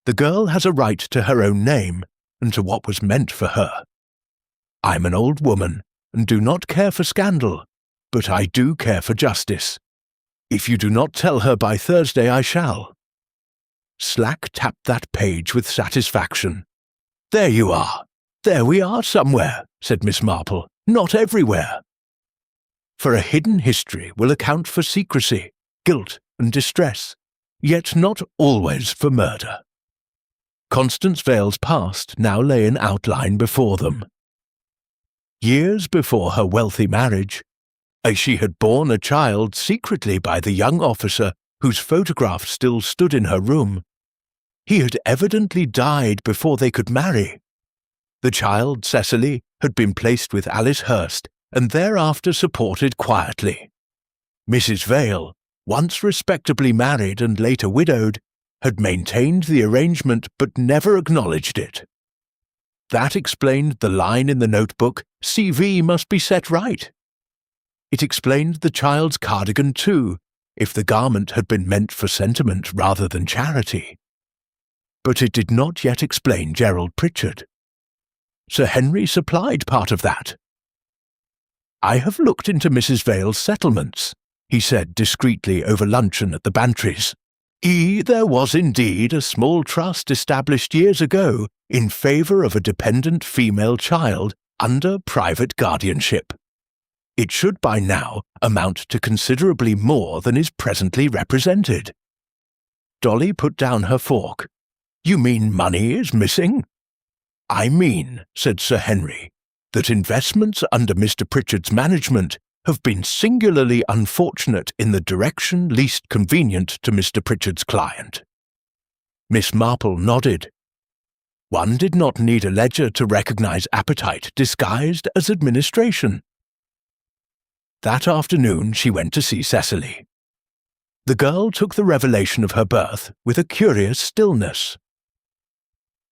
Speaker 1: The girl has a right to her own name and to what was meant for her. I'm an old woman and do not care for scandal, but I do care for justice. If you do not tell her by Thursday, I shall. Slack tapped that page with satisfaction. There you are. There we are somewhere, said Miss Marple. Not everywhere. For a hidden history will account for secrecy, guilt, and distress, yet not always for murder. Constance Vale's past now lay in outline before them. Years before her wealthy marriage, she had borne a child secretly by the young officer whose photograph still stood in her room. He had evidently died before they could marry. The child, Cecily, had been placed with Alice Hurst and thereafter supported quietly. Mrs. Vale, once respectably married and later widowed, had maintained the arrangement but never acknowledged it. That explained the line in the notebook, "CV must be set right." It explained the child's cardigan too, if the garment had been meant for sentiment rather than charity. But it did not yet explain Gerald Pritchard. Sir Henry supplied part of that. "I have looked into Mrs. Vale's settlements," he said discreetly over luncheon at the Bantries. There was indeed a small trust established years ago in favour of a dependent female child under private guardianship. It should by now amount to considerably more than is presently represented. Dolly put down her fork. "You mean money is missing?" "I mean," said Sir Henry, "that investments under Mr. Pritchard's management have been singularly unfortunate in the direction least convenient to Mr. Pritchard's client." Miss Marple nodded. One did not need a ledger to recognize appetite disguised as administration. That afternoon she went to see Cecily. The girl took the revelation of her birth with a curious stillness.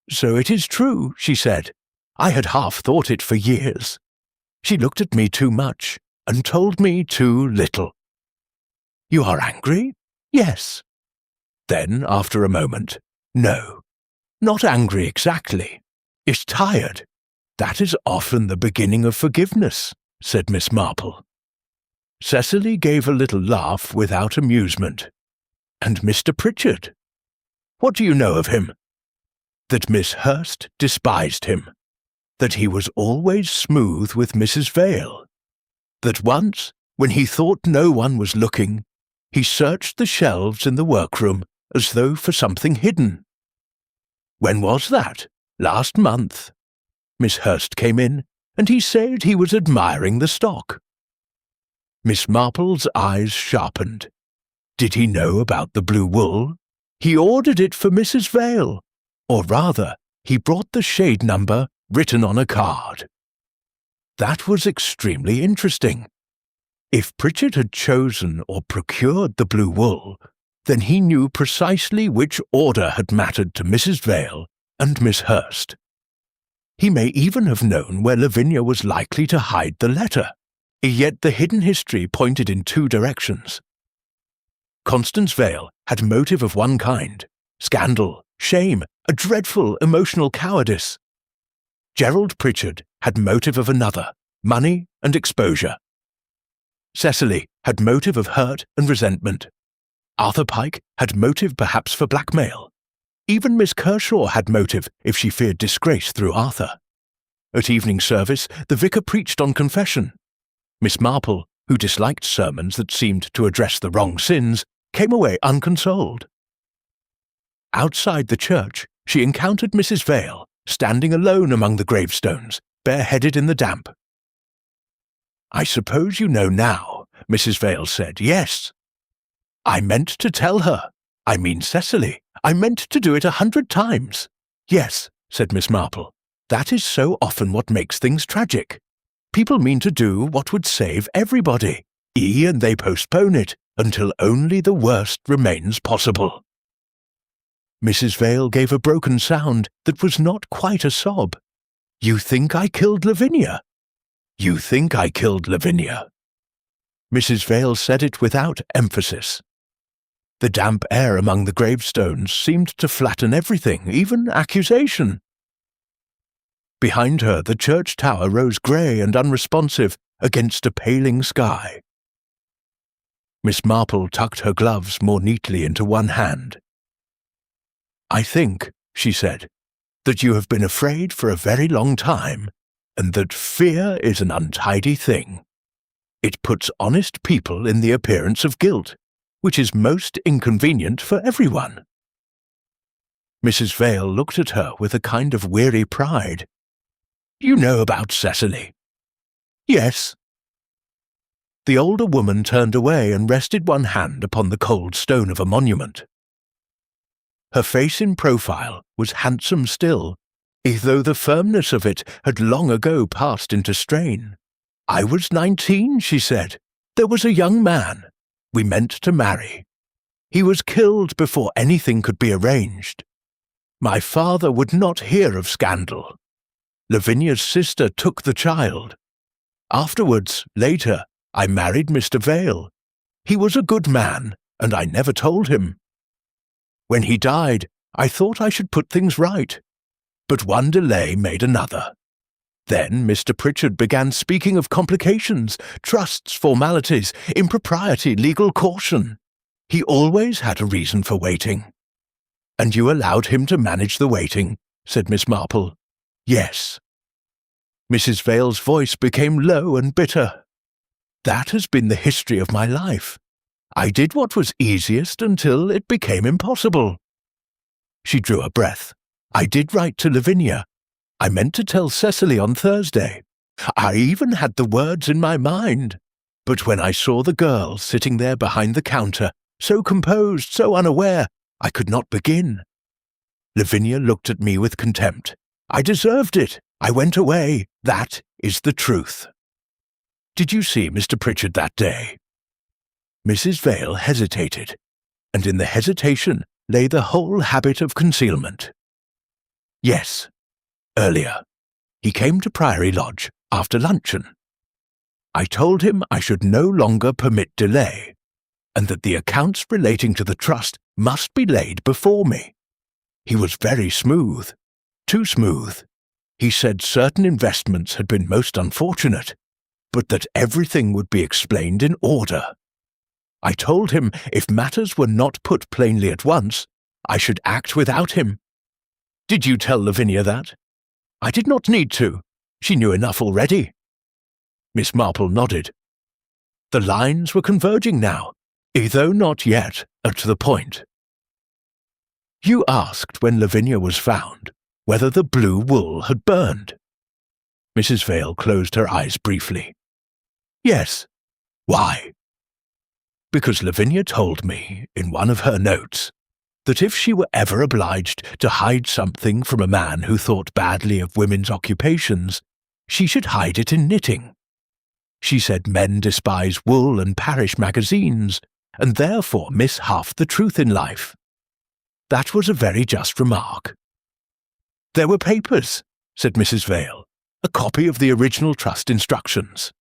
Speaker 1: So it is true, she said. I had half thought it for years. She looked at me too much and told me too little. You are angry? Yes. Then, after a moment, no, not angry exactly. Is tired. That is often the beginning of forgiveness, said Miss Marple. Cecily gave a little laugh without amusement. And Mr. Pritchard? What do you know of him? That Miss Hurst despised him. That he was always smooth with Mrs. Vale. That once, when he thought no one was looking, he searched the shelves in the workroom as though for something hidden. When was that? Last month. Miss Hurst came in, and he said he was admiring the stock. Miss Marple's eyes sharpened. Did he know about the blue wool? He ordered it for Mrs. Vale, or rather, he brought the shade number written on a card. That was extremely interesting. If Pritchard had chosen or procured the blue wool, then he knew precisely which order had mattered to Mrs. Vale and Miss Hurst. He may even have known where Lavinia was likely to hide the letter, yet the hidden history pointed in two directions. Constance Vale had motive of one kind, scandal, shame, a dreadful emotional cowardice. Gerald Pritchard had motive of another, money and exposure. Cecily had motive of hurt and resentment. Arthur Pike had motive perhaps for blackmail. Even Miss Kershaw had motive if she feared disgrace through Arthur. At evening service, the vicar preached on confession. Miss Marple, who disliked sermons that seemed to address the wrong sins, came away unconsoled. Outside the church, she encountered Mrs. Vale, standing alone among the gravestones, bareheaded in the damp. I suppose you know now, Mrs. Vale said. Yes. I meant to tell her. I mean Cecily. I meant to do it 100 times. Yes, said Miss Marple. That is so often what makes things tragic. People mean to do what would save everybody, and they postpone it until only the worst remains possible. Mrs. Vale gave a broken sound that was not quite a sob. You think I killed Lavinia? You think I killed Lavinia? Mrs. Vale said it without emphasis. The damp air among the gravestones seemed to flatten everything, even accusation. Behind her, the church tower rose grey and unresponsive against a paling sky. Miss Marple tucked her gloves more neatly into one hand. I think, she said, that you have been afraid for a very long time, and that fear is an untidy thing. It puts honest people in the appearance of guilt, which is most inconvenient for everyone. Mrs. Vale looked at her with a kind of weary pride. You know about Cecily? Yes. The older woman turned away and rested one hand upon the cold stone of a monument. Her face in profile was handsome still, though the firmness of it had long ago passed into strain. I was 19, she said. There was a young man. We meant to marry. He was killed before anything could be arranged. My father would not hear of scandal. Lavinia's sister took the child. Afterwards, later, I married Mr. Vale. He was a good man, and I never told him. When he died, I thought I should put things right. But one delay made another. Then Mr. Pritchard began speaking of complications, trusts, formalities, impropriety, legal caution. He always had a reason for waiting. And you allowed him to manage the waiting, said Miss Marple. Yes. Mrs. Vale's voice became low and bitter. That has been the history of my life. I did what was easiest until it became impossible. She drew a breath. I did write to Lavinia. I meant to tell Cecily on Thursday. I even had the words in my mind. But when I saw the girl sitting there behind the counter, so composed, so unaware, I could not begin. Lavinia looked at me with contempt. I deserved it. I went away. That is the truth. Did you see Mr. Pritchard that day? Mrs. Vale hesitated, and in the hesitation lay the whole habit of concealment. Yes, earlier. He came to Priory Lodge after luncheon. I told him I should no longer permit delay, and that the accounts relating to the trust must be laid before me. He was very smooth, too smooth. He said certain investments had been most unfortunate, but that everything would be explained in order. I told him if matters were not put plainly at once, I should act without him. Did you tell Lavinia that? I did not need to. She knew enough already. Miss Marple nodded. The lines were converging now, though not yet at the point. You asked when Lavinia was found whether the blue wool had burned. Mrs. Vale closed her eyes briefly. Yes. Why? Because Lavinia told me, in one of her notes, that if she were ever obliged to hide something from a man who thought badly of women's occupations, she should hide it in knitting. She said men despise wool and parish magazines, and therefore miss half the truth in life. That was a very just remark. There were papers, said Mrs. Vale, a copy of the original trust instructions.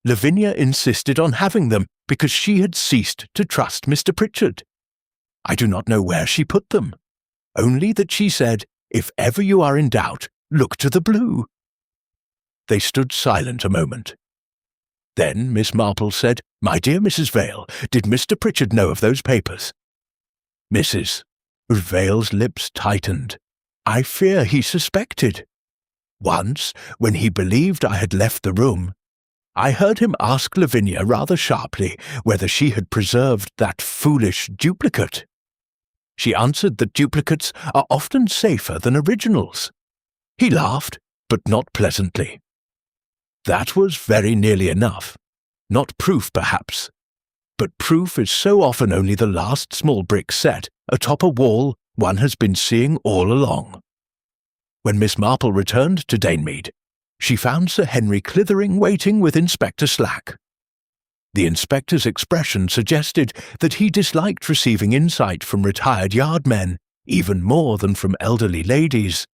Speaker 1: Lavinia insisted on having them because she had ceased to trust Mr. Pritchard. I do not know where she put them, only that she said, if ever you are in doubt, look to the blue. They stood silent a moment. Then Miss Marple said, My dear Mrs. Vale, did Mr. Pritchard know of those papers? Mrs. Vale's lips tightened. I fear he suspected. Once, when he believed I had left the room, I heard him ask Lavinia rather sharply whether she had preserved that foolish duplicate. She answered that duplicates are often safer than originals. He laughed, but not pleasantly. That was very nearly enough. Not proof, perhaps. But proof is so often only the last small brick set atop a wall one has been seeing all along. When Miss Marple returned to Danemead, she found Sir Henry Clithering waiting with Inspector Slack. The inspector's expression suggested that he disliked receiving insight from retired yardmen even more than from elderly ladies,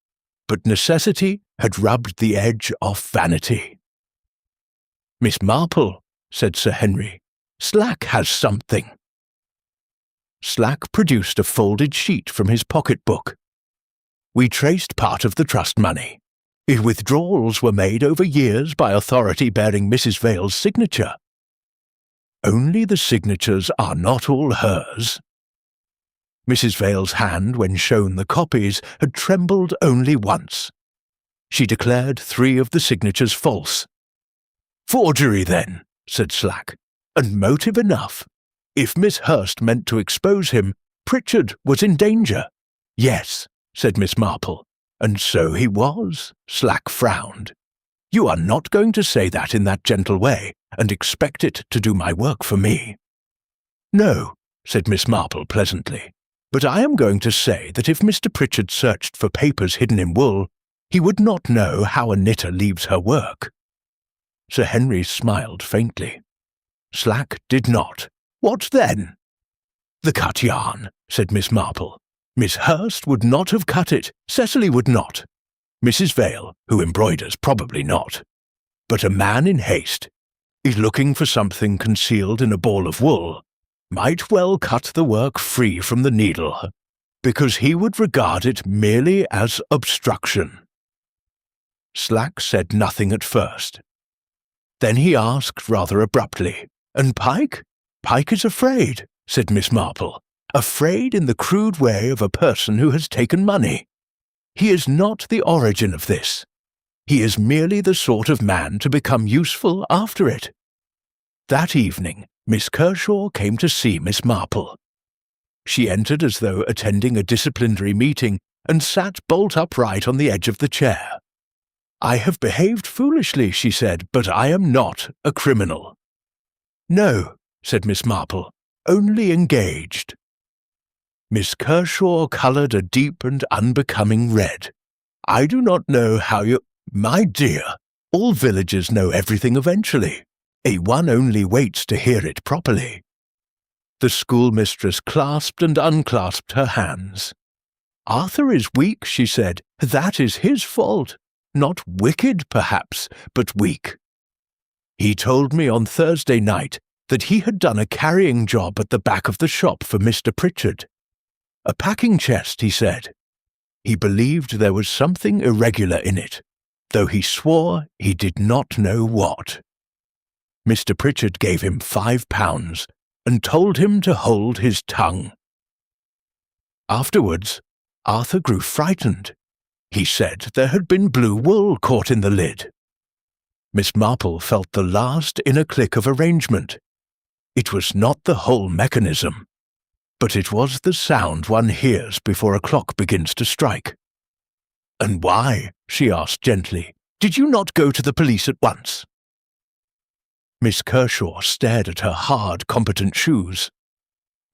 Speaker 1: but necessity had rubbed the edge off vanity. Miss Marple, said Sir Henry, Slack has something. Slack produced a folded sheet from his pocket-book. We traced part of the trust money. Withdrawals were made over years by authority bearing Mrs. Vale's signature. Only the signatures are not all hers. Mrs. Vale's hand, when shown the copies, had trembled only once. She declared 3 of the signatures false. Forgery, then, said Slack, and motive enough. If Miss Hurst meant to expose him, Pritchard was in danger. Yes, said Miss Marple, and so he was. Slack frowned. You are not going to say that in that gentle way, and expect it to do my work for me. No, said Miss Marple pleasantly, but I am going to say that if Mr. Pritchard searched for papers hidden in wool, he would not know how a knitter leaves her work. Sir Henry smiled faintly. Slack did not. What then? The cut yarn, said Miss Marple. Miss Hurst would not have cut it. Cecily would not. Mrs. Vale, who embroiders, probably not. But a man in haste, looking for something concealed in a ball of wool, might well cut the work free from the needle, because he would regard it merely as obstruction. Slack said nothing at first. Then he asked rather abruptly, And Pike? Pike is afraid, said Miss Marple, afraid in the crude way of a person who has taken money. He is not the origin of this. He is merely the sort of man to become useful after it. That evening, Miss Kershaw came to see Miss Marple. She entered as though attending a disciplinary meeting and sat bolt upright on the edge of the chair. I have behaved foolishly, she said, but I am not a criminal. No, said Miss Marple, only engaged. Miss Kershaw coloured a deep and unbecoming red. I do not know how you— My dear, all villagers know everything eventually. One only waits to hear it properly. The schoolmistress clasped and unclasped her hands. Arthur is weak, she said. That is his fault. Not wicked, perhaps, but weak. He told me on Thursday night that he had done a carrying job at the back of the shop for Mr. Pritchard. A packing chest, he said. He believed there was something irregular in it, though he swore he did not know what. Mr. Pritchard gave him £5 and told him to hold his tongue. Afterwards, Arthur grew frightened. He said there had been blue wool caught in the lid. Miss Marple felt the last inner click of arrangement. It was not the whole mechanism, but it was the sound one hears before a clock begins to strike. "And why," she asked gently, "did you not go to the police at once?" Miss Kershaw stared at her hard, competent shoes.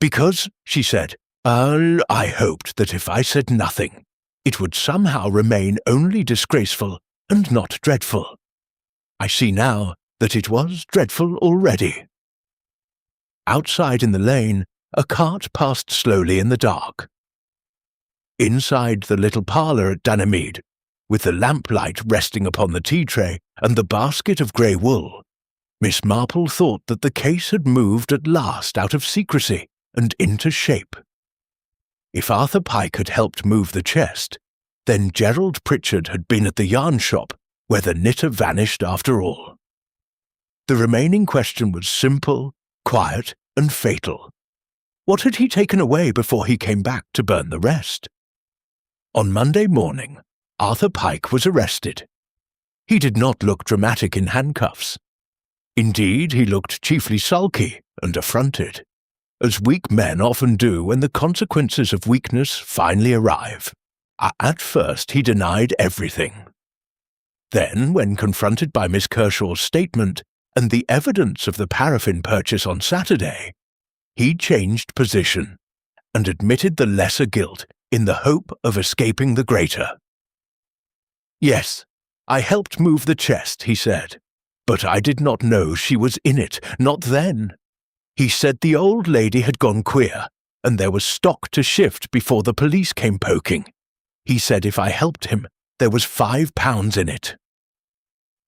Speaker 1: "Because," she said, I hoped that if I said nothing, it would somehow remain only disgraceful and not dreadful. I see now that it was dreadful already." Outside in the lane, a cart passed slowly in the dark. Inside the little parlour at Ganymede, with the lamplight resting upon the tea-tray and the basket of grey wool, Miss Marple thought that the case had moved at last out of secrecy and into shape. If Arthur Pike had helped move the chest, then Gerald Pritchard had been at the yarn shop where the knitter vanished after all. The remaining question was simple, quiet, and fatal. What had he taken away before he came back to burn the rest? On Monday morning, Arthur Pike was arrested. He did not look dramatic in handcuffs. Indeed, he looked chiefly sulky and affronted, as weak men often do when the consequences of weakness finally arrive. At first he denied everything. Then, when confronted by Miss Kershaw's statement and the evidence of the paraffin purchase on Saturday, he changed position and admitted the lesser guilt in the hope of escaping the greater. "Yes, I helped move the chest," he said, "but I did not know she was in it, not then. He said the old lady had gone queer, and there was stock to shift before the police came poking. He said if I helped him, there was £5 in it."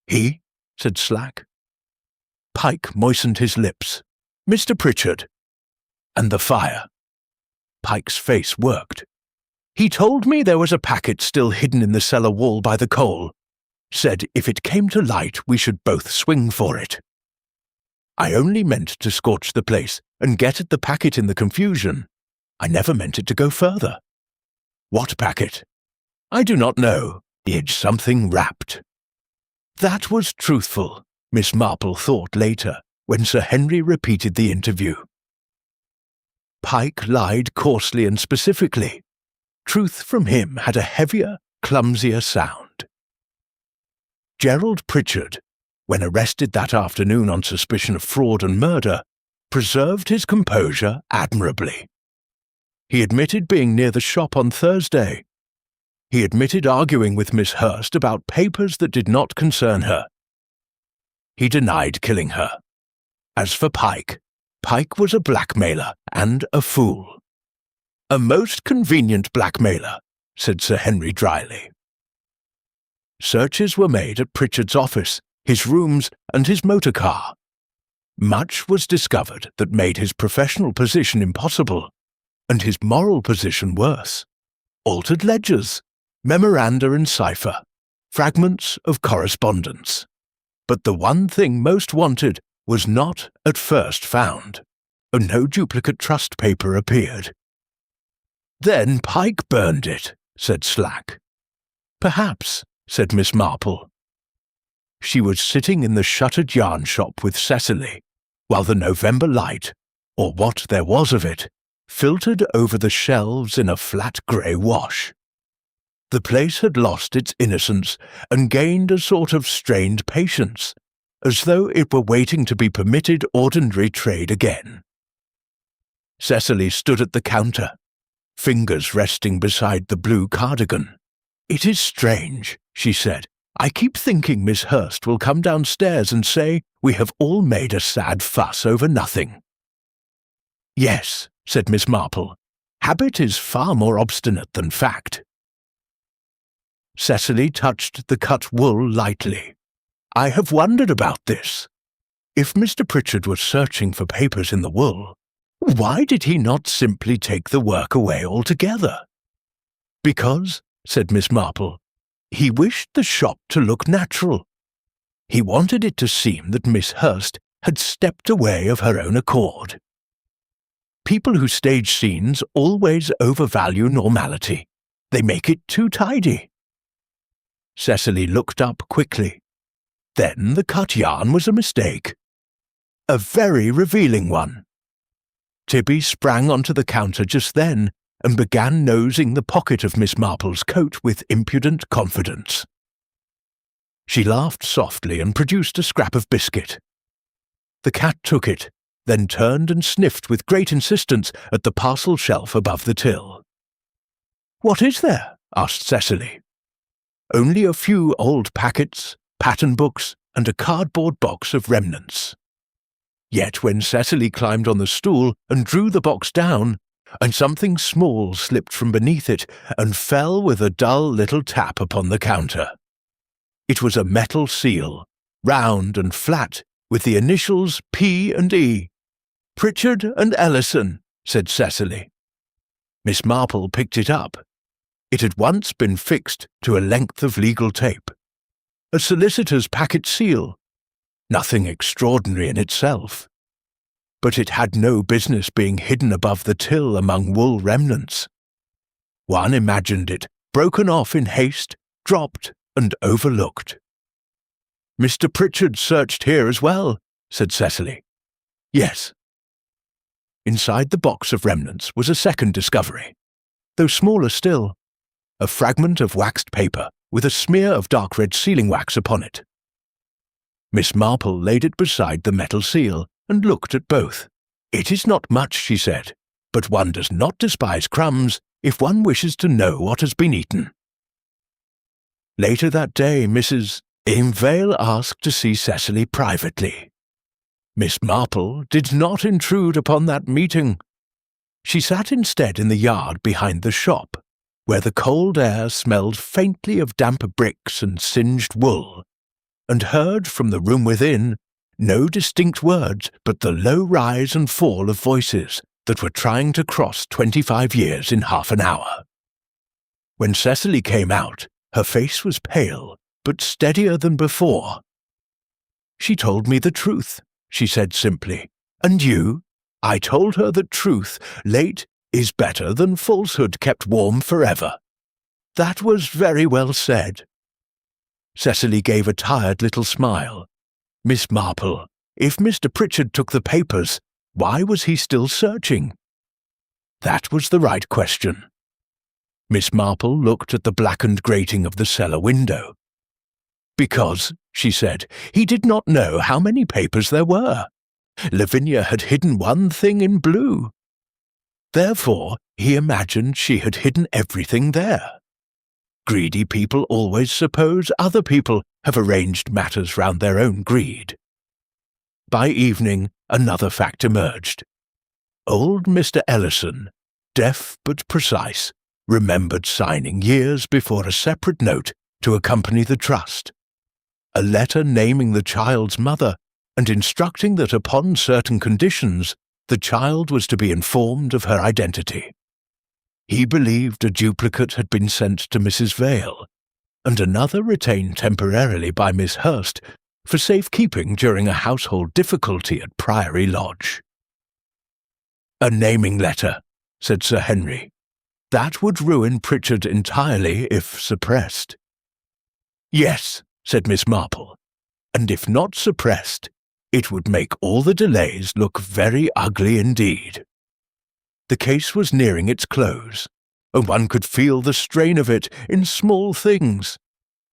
Speaker 1: "He?" said Slack. Pike moistened his lips. "Mr. Pritchard." "And the fire?" Pike's face worked. "He told me there was a packet still hidden in the cellar wall by the coal. Said if it came to light we should both swing for it. I only meant to scorch the place and get at the packet in the confusion. I never meant it to go further." "What packet?" "I do not know. It's something wrapped." That was truthful, Miss Marple thought later, when Sir Henry repeated the interview. Pike lied coarsely and specifically. Truth from him had a heavier, clumsier sound. Gerald Pritchard, when arrested that afternoon on suspicion of fraud and murder, preserved his composure admirably. He admitted being near the shop on Thursday. He admitted arguing with Miss Hurst about papers that did not concern her. He denied killing her. As for Pike, Pike was a blackmailer and a fool. "A most convenient blackmailer," said Sir Henry dryly. Searches were made at Pritchard's office, his rooms, and his motor car. Much was discovered that made his professional position impossible, and his moral position worse. Altered ledgers, memoranda in cipher, fragments of correspondence. But the one thing most wanted was not at first found, and no duplicate trust paper appeared. "Then Pike burned it," said Slack. "Perhaps," said Miss Marple. She was sitting in the shuttered yarn shop with Cecily, while the November light, or what there was of it, filtered over the shelves in a flat grey wash. The place had lost its innocence and gained a sort of strained patience, as though it were waiting to be permitted ordinary trade again. Cecily stood at the counter, fingers resting beside the blue cardigan. "It is strange," she said. "I keep thinking Miss Hurst will come downstairs and say we have all made a sad fuss over nothing." "Yes," said Miss Marple. Habit is far more obstinate than fact. Cecily touched the cut wool lightly. I have wondered about this. If Mr. Pritchard was searching for papers in the wool, why did he not simply take the work away altogether? Because, said Miss Marple, he wished the shop to look natural. He wanted it to seem that Miss Hurst had stepped away of her own accord. People who stage scenes always overvalue normality. They make it too tidy. Cecily looked up quickly. Then the cut yarn was a mistake. A very revealing one. Tibby sprang onto the counter just then and began nosing the pocket of Miss Marple's coat with impudent confidence. She laughed softly and produced a scrap of biscuit. The cat took it, then turned and sniffed with great insistence at the parcel shelf above the till. "What is there?" asked Cecily. "Only a few old packets, pattern books, and a cardboard box of remnants." Yet when Cecily climbed on the stool and drew the box down, and something small slipped from beneath it and fell with a dull little tap upon the counter. It was a metal seal, round and flat, with the initials P and E. "Pritchard and Ellison," said Cecily. Miss Marple picked it up. It had once been fixed to a length of legal tape. A solicitor's packet seal. Nothing extraordinary in itself. But it had no business being hidden above the till among wool remnants. One imagined it broken off in haste, dropped, and overlooked. "Mr. Pritchard searched here as well," said Cecily. "Yes." Inside the box of remnants was a second discovery, though smaller still, a fragment of waxed paper with a smear of dark red sealing wax upon it. Miss Marple laid it beside the metal seal and looked at both. "It is not much," she said, "but one does not despise crumbs if one wishes to know what has been eaten." Later that day, Mrs. Vale asked to see Cecily privately. Miss Marple did not intrude upon that meeting. She sat instead in the yard behind the shop, where the cold air smelled faintly of damp bricks and singed wool, and heard from the room within no distinct words but the low rise and fall of voices that were trying to cross 25 years in half an hour. When Cecily came out, her face was pale, but steadier than before. "She told me the truth," she said simply. "And you?" "I told her that truth, late, is better than falsehood kept warm forever." "That was very well said." Cecily gave a tired little smile. "Miss Marple, if Mr. Pritchard took the papers, why was he still searching?" That was the right question. Miss Marple looked at the blackened grating of the cellar window. "Because," she said, "he did not know how many papers there were. Lavinia had hidden one thing in blue. Therefore, he imagined she had hidden everything there. Greedy people always suppose other people have arranged matters round their own greed." By evening, another fact emerged. Old Mr. Ellison, deaf but precise, remembered signing years before a separate note to accompany the trust, a letter naming the child's mother and instructing that upon certain conditions the child was to be informed of her identity. He believed a duplicate had been sent to Mrs. Vale, and another retained temporarily by Miss Hurst for safekeeping during a household difficulty at Priory Lodge. "A naming letter," said Sir Henry. "That would ruin Pritchard entirely if suppressed." "Yes," said Miss Marple, "and if not suppressed, it would make all the delays look very ugly indeed." The case was nearing its close, and one could feel the strain of it in small things,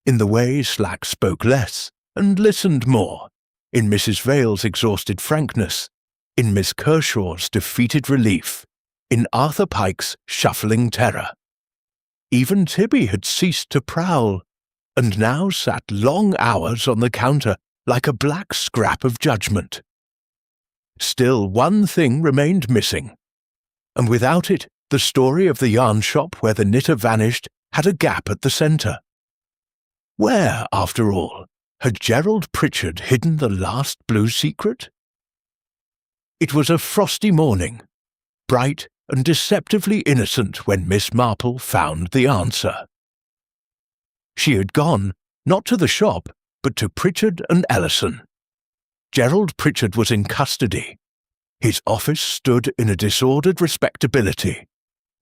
Speaker 1: in the way Slack spoke less and listened more, in Mrs. Vale's exhausted frankness, in Miss Kershaw's defeated relief, in Arthur Pike's shuffling terror. Even Tibby had ceased to prowl, and now sat long hours on the counter like a black scrap of judgment. Still one thing remained missing, and without it The story of the yarn shop where the knitter vanished had a gap at the centre. Where, after all, had Gerald Pritchard hidden the last blue secret? It was a frosty morning, bright and deceptively innocent when Miss Marple found the answer. She had gone, not to the shop, but to Pritchard and Ellison. Gerald Pritchard was in custody. His office stood in a disordered respectability.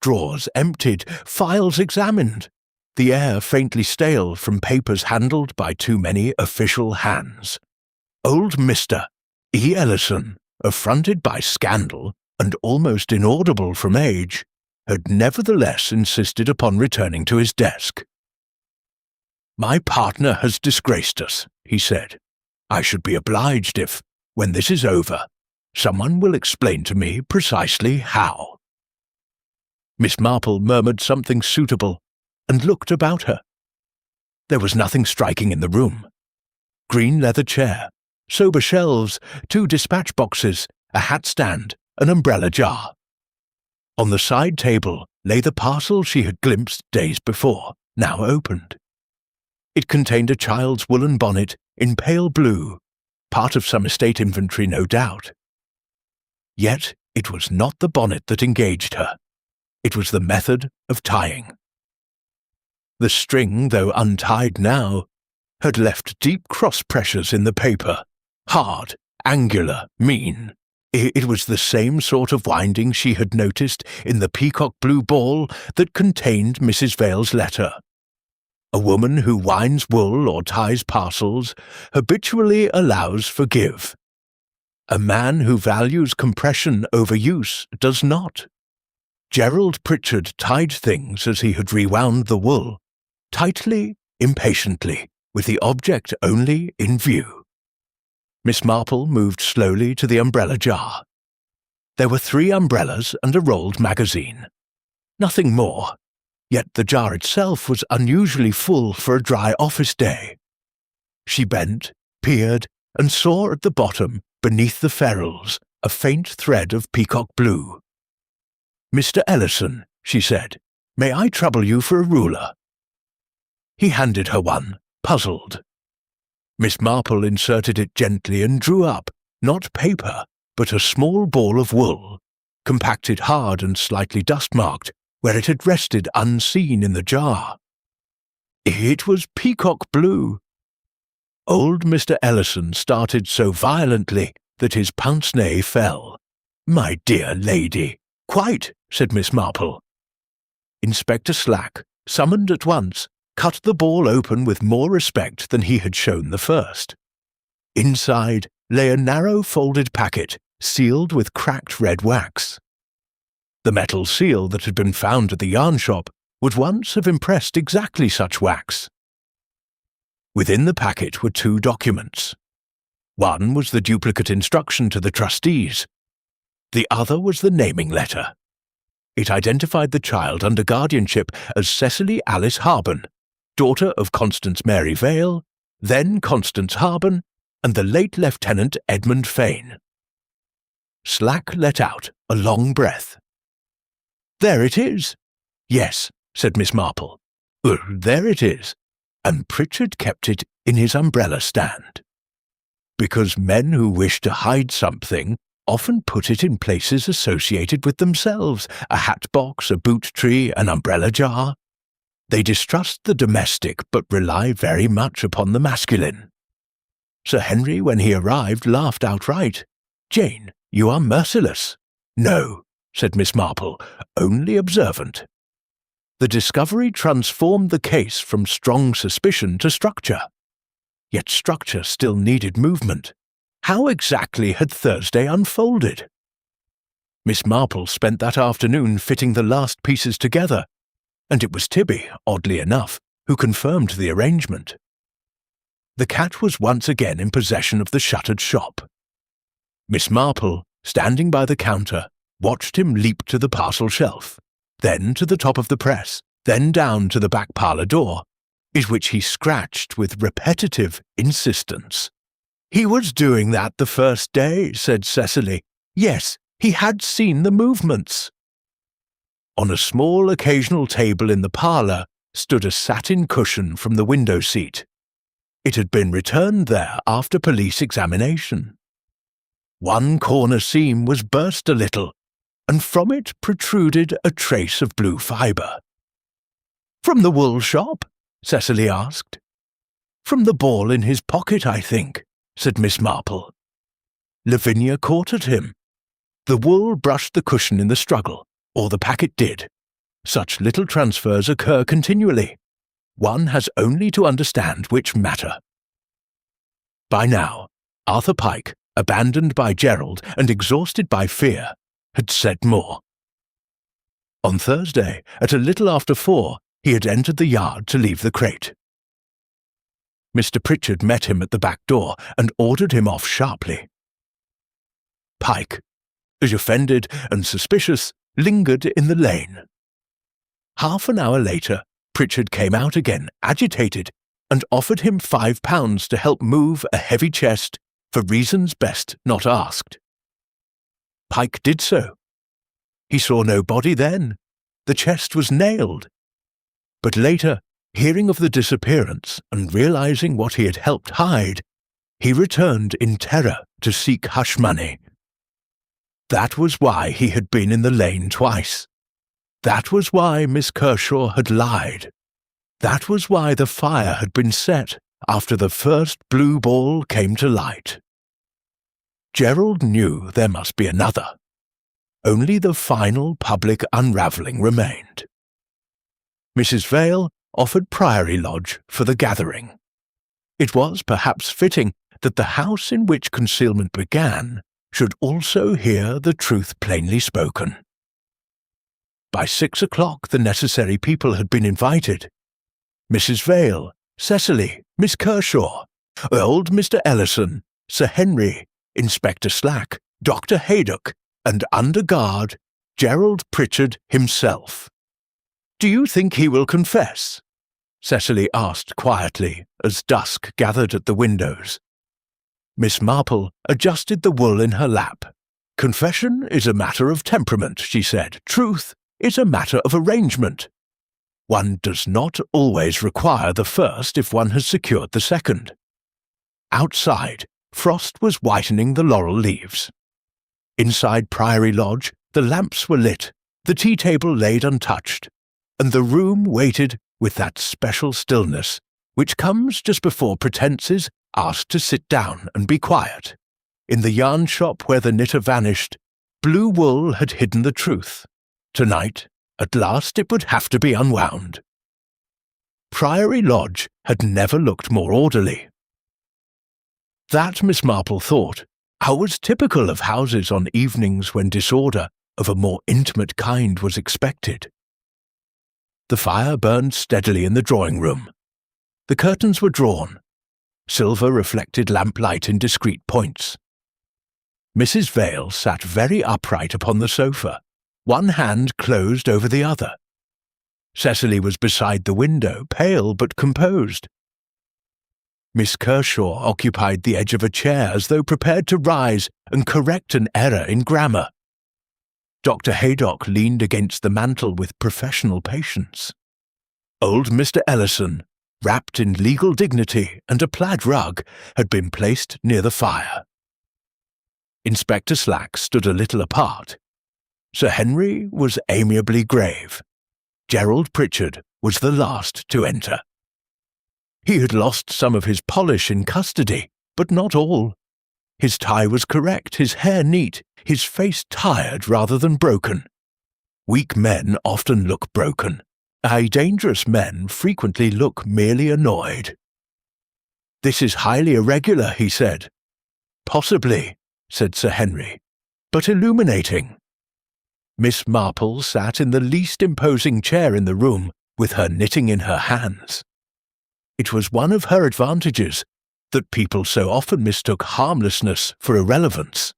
Speaker 1: Drawers emptied, files examined, the air faintly stale from papers handled by too many official hands. Old Mr. E. Ellison, affronted by scandal and almost inaudible from age, had nevertheless insisted upon returning to his desk. "My partner has disgraced us," he said. "I should be obliged if, when this is over, someone will explain to me precisely how." Miss Marple murmured something suitable and looked about her. There was nothing striking in the room. Green leather chair, sober shelves, 2 dispatch boxes, a hat stand, an umbrella jar. On the side table lay the parcel she had glimpsed days before, now opened. It contained a child's woolen bonnet in pale blue, part of some estate inventory, no doubt. Yet it was not the bonnet that engaged her. It was the method of tying. The string, though untied now, had left deep cross-pressures in the paper, hard, angular, mean. It was the same sort of winding she had noticed in the peacock blue ball that contained Mrs. Vale's letter. A woman who winds wool or ties parcels habitually allows for give. A man who values compression over use does not. Gerald Pritchard tied things as he had rewound the wool, tightly, impatiently, with the object only in view. Miss Marple moved slowly to the umbrella jar. There were 3 umbrellas and a rolled magazine. Nothing more, yet the jar itself was unusually full for a dry office day. She bent, peered, and saw at the bottom, beneath the ferrules, a faint thread of peacock blue. "Mr. Ellison," she said, "may I trouble you for a ruler?" He handed her one, puzzled. Miss Marple inserted it gently and drew up, not paper, but a small ball of wool, compacted hard and slightly dust-marked, where it had rested unseen in the jar. It was peacock blue. Old Mr. Ellison started so violently that his pince-nez fell. "My dear lady!" "Quite," said Miss Marple. Inspector Slack, summoned at once, cut the ball open with more respect than he had shown the first. Inside lay a narrow folded packet, sealed with cracked red wax. The metal seal that had been found at the yarn shop would once have impressed exactly such wax. Within the packet were 2 documents. One was the duplicate instruction to the trustees. The other was the naming letter. It identified the child under guardianship as Cecily Alice Harben, daughter of Constance Mary Vale, then Constance Harben, and the late Lieutenant Edmund Fane. Slack let out a long breath. "There it is." "Yes," said Miss Marple. "There it is." And Pritchard kept it in his umbrella stand. Because men who wish to hide something often put it in places associated with themselves, a hat box, a boot tree, an umbrella jar. They distrust the domestic but rely very much upon the masculine. Sir Henry, when he arrived, laughed outright. "Jane, you are merciless." "No," said Miss Marple, "only observant." The discovery transformed the case from strong suspicion to structure. Yet structure still needed movement. How exactly had Thursday unfolded? Miss Marple spent that afternoon fitting the last pieces together, and it was Tibby, oddly enough, who confirmed the arrangement. The cat was once again in possession of the shuttered shop. Miss Marple, standing by the counter, watched him leap to the parcel shelf, then to the top of the press, then down to the back parlour door, at which he scratched with repetitive insistence. "He was doing that the first day," said Cecily. "Yes, he had seen the movements." On a small occasional table in the parlour stood a satin cushion from the window seat. It had been returned there after police examination. One corner seam was burst a little, and from it protruded a trace of blue fibre. "From the wool shop?" Cecily asked. "From the ball in his pocket, I think," said Miss Marple. Lavinia caught at him. The wool brushed the cushion in the struggle, or the packet did. Such little transfers occur continually. One has only to understand which matter. By now, Arthur Pike, abandoned by Gerald and exhausted by fear, had said more. On Thursday, at a little after 4, he had entered the yard to leave the crate. Mr. Pritchard met him at the back door and ordered him off sharply. Pike, as offended and suspicious, lingered in the lane. Half an hour later, Pritchard came out again, agitated, and offered him £5 to help move a heavy chest for reasons best not asked. Pike did so. He saw no body then. The chest was nailed. But later, hearing of the disappearance and realizing what he had helped hide, he returned in terror to seek hush money. That was why he had been in the lane twice. That was why Miss Kershaw had lied. That was why the fire had been set after the first blue ball came to light. Gerald knew there must be another. Only the final public unravelling remained. Mrs. Vale offered Priory Lodge for the gathering. It was perhaps fitting that the house in which concealment began should also hear the truth plainly spoken. By 6 o'clock the necessary people had been invited. Mrs. Vale, Cecily, Miss Kershaw, old Mr. Ellison, Sir Henry, Inspector Slack, Dr. Haydock, and under guard, Gerald Pritchard himself. "Do you think he will confess?" Cecily asked quietly as dusk gathered at the windows. Miss Marple adjusted the wool in her lap. "Confession is a matter of temperament," she said. "Truth is a matter of arrangement. One does not always require the first if one has secured the second." Outside, frost was whitening the laurel leaves. Inside Priory Lodge, the lamps were lit, the tea-table laid untouched, and the room waited with that special stillness which comes just before pretences asked to sit down and be quiet. In the yarn shop where the knitter vanished, blue wool had hidden the truth. Tonight, at last, it would have to be unwound. Priory Lodge had never looked more orderly. That, Miss Marple thought, was typical of houses on evenings when disorder of a more intimate kind was expected. The fire burned steadily in the drawing-room. The curtains were drawn. Silver reflected lamplight in discreet points. Mrs. Vale sat very upright upon the sofa, one hand closed over the other. Cecily was beside the window, pale but composed. Miss Kershaw occupied the edge of a chair as though prepared to rise and correct an error in grammar. Dr. Haydock leaned against the mantel with professional patience. Old Mr. Ellison, wrapped in legal dignity and a plaid rug, had been placed near the fire. Inspector Slack stood a little apart. Sir Henry was amiably grave. Gerald Pritchard was the last to enter. He had lost some of his polish in custody, but not all. His tie was correct, his hair neat, his face tired rather than broken. Weak men often look broken. Dangerous men frequently look merely annoyed. "This is highly irregular," he said. "Possibly," said Sir Henry, "but illuminating." Miss Marple sat in the least imposing chair in the room, with her knitting in her hands. It was one of her advantages that people so often mistook harmlessness for irrelevance.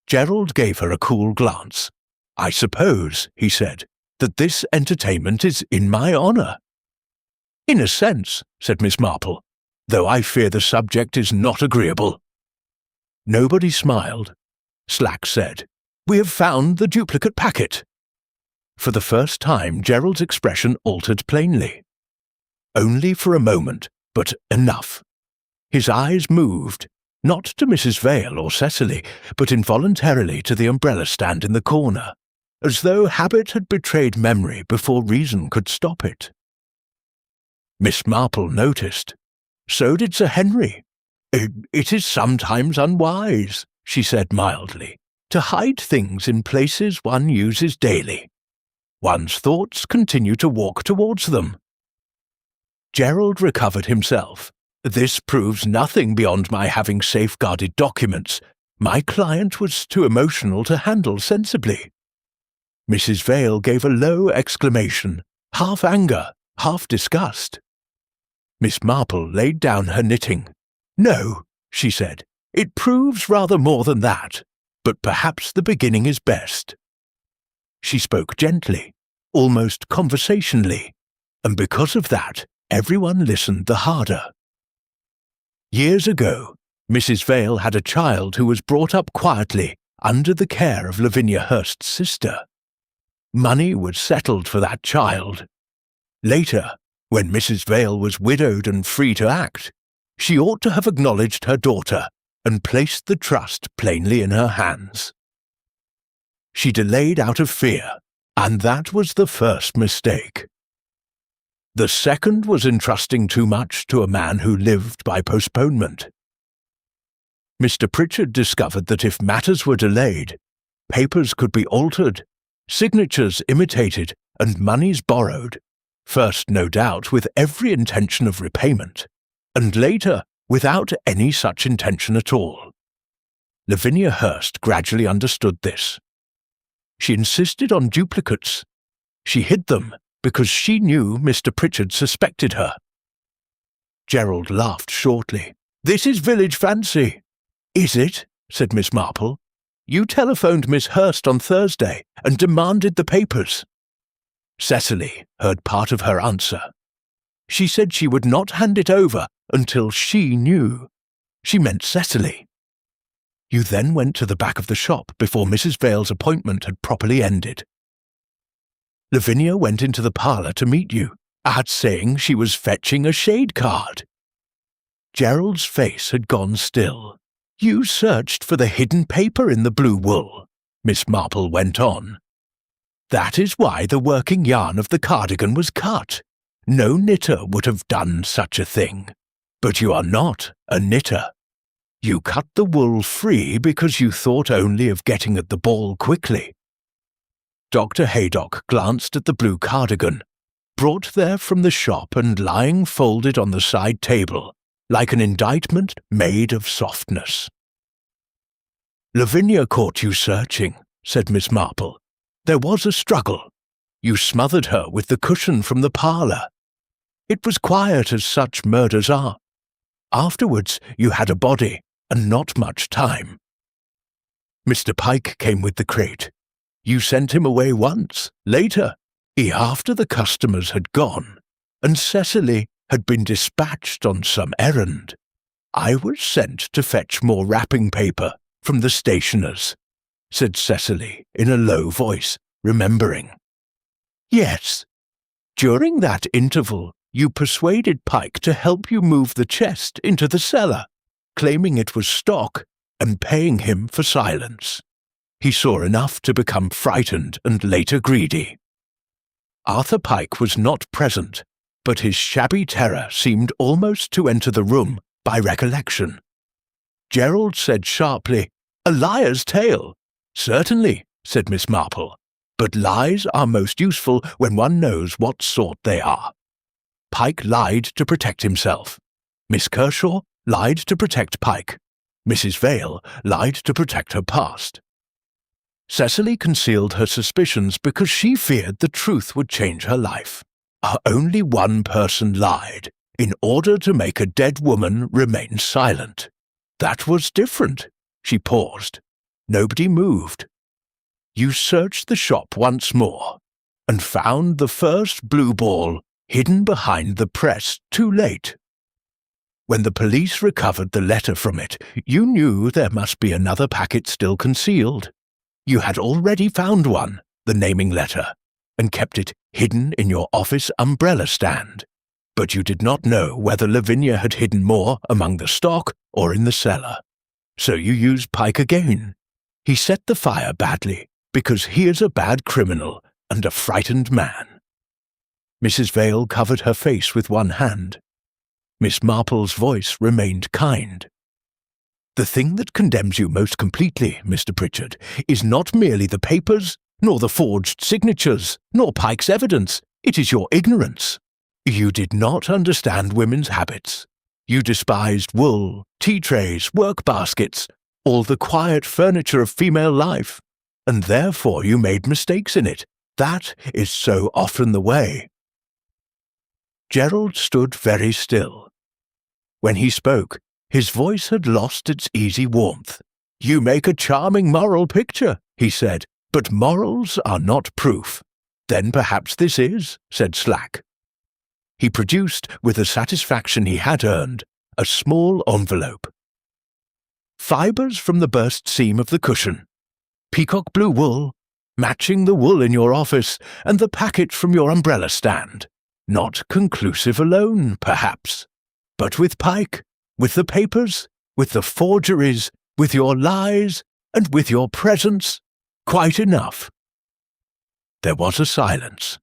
Speaker 1: Gerald gave her a cool glance. "I suppose," he said, "that this entertainment is in my honour." "In a sense," said Miss Marple, "though I fear the subject is not agreeable." Nobody smiled. Slack said, "We have found the duplicate packet." For the first time, Gerald's expression altered plainly. Only for a moment, but enough. His eyes moved, not to Mrs. Vale or Cecily, but involuntarily to the umbrella stand in the corner, as though habit had betrayed memory before reason could stop it. Miss Marple noticed. So did Sir Henry. It is sometimes unwise, she said mildly, to hide things in places one uses daily. One's thoughts continue to walk towards them. Gerald recovered himself. This proves nothing beyond my having safeguarded documents. My client was too emotional to handle sensibly. Mrs. Vale gave a low exclamation, half anger, half disgust. Miss Marple laid down her knitting. No, she said, it proves rather more than that, but perhaps the beginning is best. She spoke gently, almost conversationally, and because of that, everyone listened the harder. Years ago, Mrs. Vale had a child who was brought up quietly under the care of Lavinia Hurst's sister. Money was settled for that child. Later, when Mrs. Vale was widowed and free to act, she ought to have acknowledged her daughter and placed the trust plainly in her hands. She delayed out of fear, and that was the first mistake. The second was entrusting too much to a man who lived by postponement. Mr. Pritchard discovered that if matters were delayed, papers could be altered, signatures imitated, and moneys borrowed, first no doubt with every intention of repayment, and later without any such intention at all. Lavinia Hurst gradually understood this. She insisted on duplicates. She hid them because she knew Mr. Pritchard suspected her. Gerald laughed shortly. This is village fancy. Is it? Said Miss Marple. You telephoned Miss Hurst on Thursday and demanded the papers. Cecily heard part of her answer. She said she would not hand it over until she knew. She meant Cecily. You then went to the back of the shop before Mrs. Vale's appointment had properly ended. Lavinia went into the parlour to meet you, saying she was fetching a shade card. Gerald's face had gone still. You searched for the hidden paper in the blue wool, Miss Marple went on. That is why the working yarn of the cardigan was cut. No knitter would have done such a thing. But you are not a knitter. You cut the wool free because you thought only of getting at the ball quickly. Dr. Haydock glanced at the blue cardigan, brought there from the shop and lying folded on the side table, like an indictment made of softness. Lavinia caught you searching, said Miss Marple. There was a struggle. You smothered her with the cushion from the parlour. It was quiet as such murders are. Afterwards you had a body, and not much time. Mr. Pike came with the crate. You sent him away once. Later, after the customers had gone, and Cecily had been dispatched on some errand, I was sent to fetch more wrapping paper from the stationer's, said Cecily in a low voice, remembering. Yes. During that interval, you persuaded Pike to help you move the chest into the cellar, claiming it was stock and paying him for silence. He saw enough to become frightened and later greedy. Arthur Pike was not present, but his shabby terror seemed almost to enter the room by recollection. Gerald said sharply, "A liar's tale." "Certainly," said Miss Marple, "but lies are most useful when one knows what sort they are. Pike lied to protect himself. Miss Kershaw lied to protect Pike. Mrs. Vale lied to protect her past. Cecily concealed her suspicions because she feared the truth would change her life. Only one person lied, in order to make a dead woman remain silent. That was different." She paused. Nobody moved. You searched the shop once more, and found the first blue ball hidden behind the press too late. When the police recovered the letter from it, you knew there must be another packet still concealed. You had already found one, the naming letter, and kept it hidden in your office umbrella stand. But you did not know whether Lavinia had hidden more among the stock or in the cellar. So you used Pike again. He set the fire badly, because he is a bad criminal and a frightened man." Mrs. Vale covered her face with one hand. Miss Marple's voice remained kind. "The thing that condemns you most completely, Mr. Pritchard, is not merely the papers, nor the forged signatures, nor Pike's evidence. It is your ignorance. You did not understand women's habits. You despised wool, tea trays, work baskets, all the quiet furniture of female life, and therefore you made mistakes in it. That is so often the way." Gerald stood very still. When he spoke, his voice had lost its easy warmth. "You make a charming moral picture," he said, "but morals are not proof." "Then perhaps this is," said Slack. He produced, with the satisfaction he had earned, a small envelope. "Fibres from the burst seam of the cushion, peacock blue wool, matching the wool in your office, and the packet from your umbrella stand. Not conclusive alone, perhaps, but with Pike, with the papers, with the forgeries, with your lies, and with your presence, quite enough." There was a silence.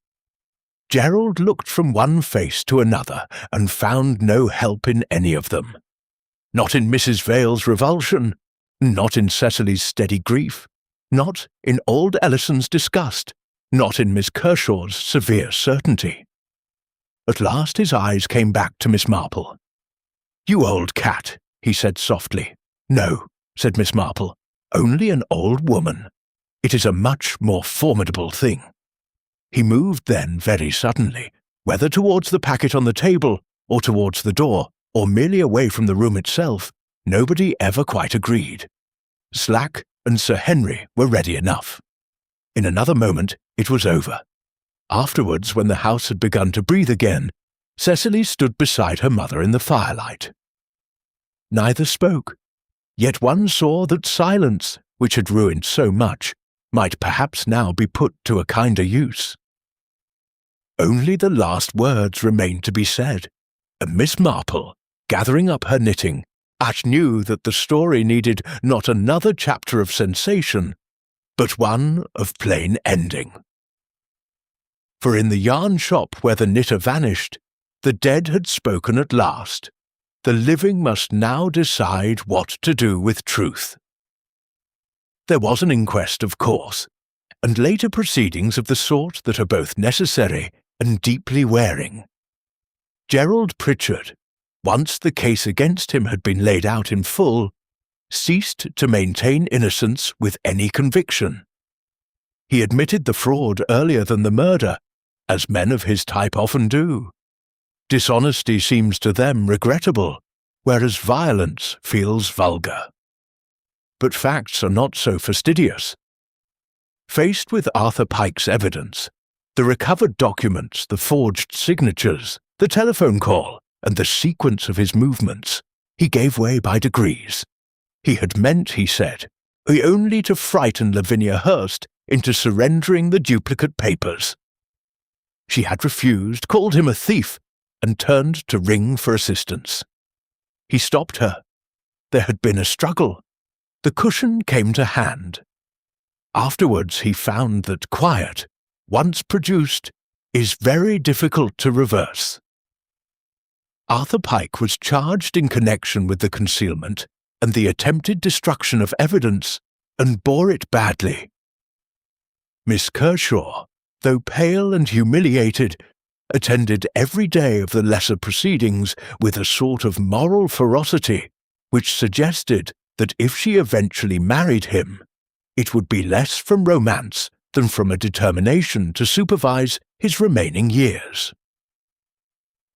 Speaker 1: Gerald looked from one face to another and found no help in any of them. Not in Mrs. Vale's revulsion, not in Cecily's steady grief, not in old Ellison's disgust, not in Miss Kershaw's severe certainty. At last his eyes came back to Miss Marple. "You old cat," he said softly. "No," said Miss Marple, "only an old woman. It is a much more formidable thing." He moved then very suddenly, whether towards the packet on the table, or towards the door, or merely away from the room itself, nobody ever quite agreed. Slack and Sir Henry were ready enough. In another moment it was over. Afterwards, when the house had begun to breathe again, Cecily stood beside her mother in the firelight. Neither spoke, yet one saw that silence, which had ruined so much, might perhaps now be put to a kinder use. Only the last words remained to be said, and Miss Marple, gathering up her knitting, knew that the story needed not another chapter of sensation, but one of plain ending. For in the yarn shop where the knitter vanished, the dead had spoken at last. The living must now decide what to do with truth. There was an inquest, of course, and later proceedings of the sort that are both necessary and deeply wearing. Gerald Pritchard, once the case against him had been laid out in full, ceased to maintain innocence with any conviction. He admitted the fraud earlier than the murder, as men of his type often do. Dishonesty seems to them regrettable, whereas violence feels vulgar. But facts are not so fastidious. Faced with Arthur Pike's evidence, the recovered documents, the forged signatures, the telephone call, and the sequence of his movements, he gave way by degrees. He had meant, he said, only to frighten Lavinia Hurst into surrendering the duplicate papers. She had refused, called him a thief, and turned to ring for assistance. He stopped her. There had been a struggle. The cushion came to hand. Afterwards he found that quiet, once produced, is very difficult to reverse. Arthur Pike was charged in connection with the concealment and the attempted destruction of evidence, and bore it badly. Miss Kershaw, though pale and humiliated, attended every day of the lesser proceedings with a sort of moral ferocity which suggested that if she eventually married him, it would be less from romance than from a determination to supervise his remaining years.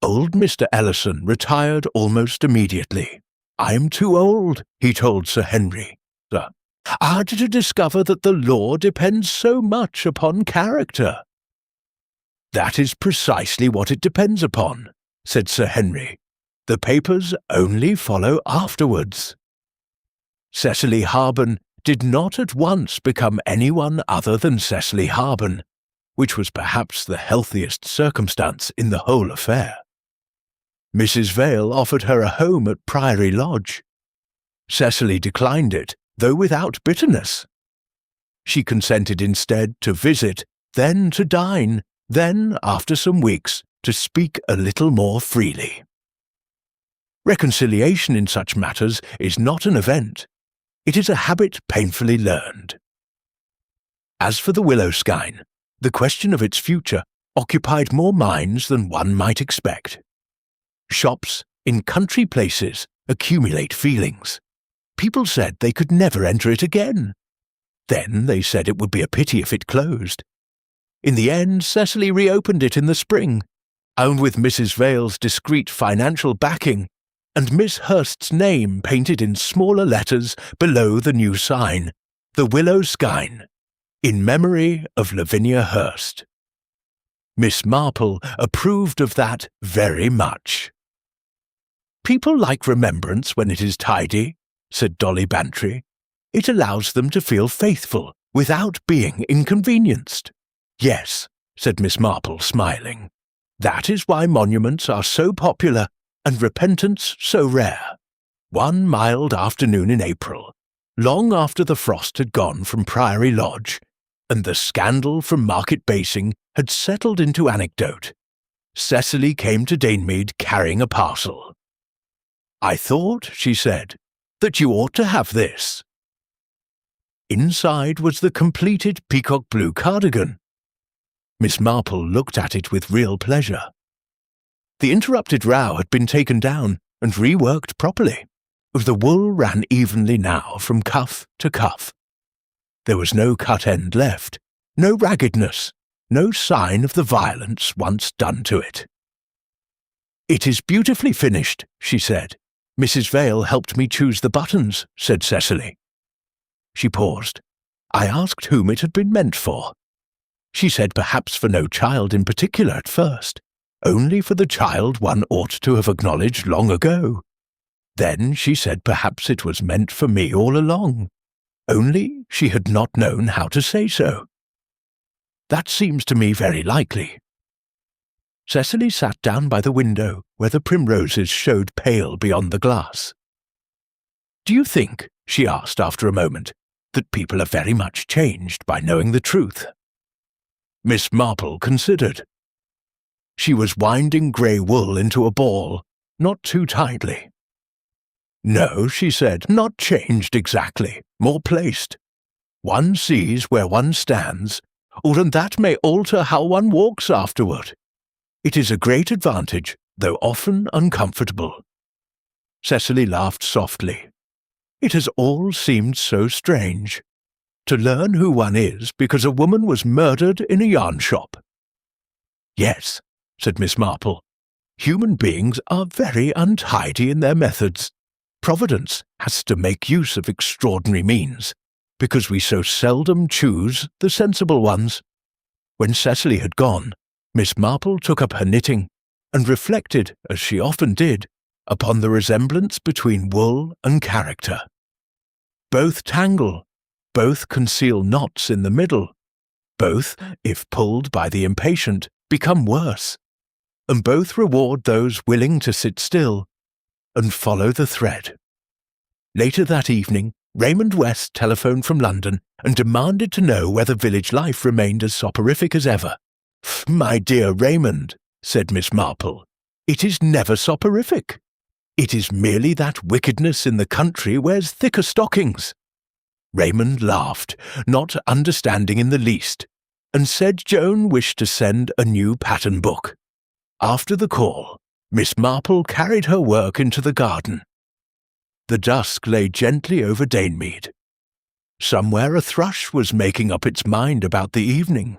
Speaker 1: Old Mr. Ellison retired almost immediately. "I am too old," he told Sir Henry, "to discover that the law depends so much upon character." "That is precisely what it depends upon," said Sir Henry. "The papers only follow afterwards." Cecily Harbin did not at once become anyone other than Cecily Harbin, which was perhaps the healthiest circumstance in the whole affair. Mrs. Vale offered her a home at Priory Lodge. Cecily declined it, though without bitterness. She consented instead to visit, then to dine, then, after some weeks, to speak a little more freely. Reconciliation in such matters is not an event. It is a habit painfully learned. As for the willow skein, the question of its future occupied more minds than one might expect. Shops in country places accumulate feelings. People said they could never enter it again. Then they said it would be a pity if it closed. In the end, Cecily reopened it in the spring, and with Mrs. Vale's discreet financial backing, and Miss Hurst's name painted in smaller letters below the new sign, The Willow Skein, in memory of Lavinia Hurst. Miss Marple approved of that very much. "People like remembrance when it is tidy," said Dolly Bantry. "It allows them to feel faithful without being inconvenienced." "Yes," said Miss Marple, smiling. "That is why monuments are so popular and repentance so rare." One mild afternoon in April, long after the frost had gone from Priory Lodge, and the scandal from Market Basing had settled into anecdote, Cecily came to Danemead carrying a parcel. "I thought," she said, "that you ought to have this." Inside was the completed peacock blue cardigan. Miss Marple looked at it with real pleasure. The interrupted row had been taken down and reworked properly. The wool ran evenly now from cuff to cuff. There was no cut end left, no raggedness, no sign of the violence once done to it. "It is beautifully finished," she said. "Mrs. Vale helped me choose the buttons," said Cecily. She paused. I asked whom it had been meant for. She said perhaps for no child in particular at first, only for the child one ought to have acknowledged long ago. Then she said perhaps it was meant for me all along, only she had not known how to say so. That seems to me very likely. Cecily sat down by the window where the primroses showed pale beyond the glass. "Do you think," she asked after a moment, "that people are very much changed by knowing the truth?" Miss Marple considered. She was winding grey wool into a ball, not too tightly. "No," she said, "not changed exactly, more placed. One sees where one stands, and that may alter how one walks afterward. It is a great advantage, though often uncomfortable." Cecily laughed softly. "It has all seemed so strange. To learn who one is because a woman was murdered in a yarn shop." "Yes," said Miss Marple. "Human beings are very untidy in their methods. Providence has to make use of extraordinary means, because we so seldom choose the sensible ones." When Cecily had gone, Miss Marple took up her knitting, and reflected, as she often did, upon the resemblance between wool and character. Both tangle, both conceal knots in the middle, both, if pulled by the impatient, become worse, and both reward those willing to sit still and follow the thread. Later that evening, Raymond West telephoned from London and demanded to know whether village life remained as soporific as ever. "My dear Raymond," said Miss Marple, "it is never soporific. It is merely that wickedness in the country wears thicker stockings." Raymond laughed, not understanding in the least, and said Joan wished to send a new pattern book. After the call, Miss Marple carried her work into the garden. The dusk lay gently over Danemead. Somewhere a thrush was making up its mind about the evening.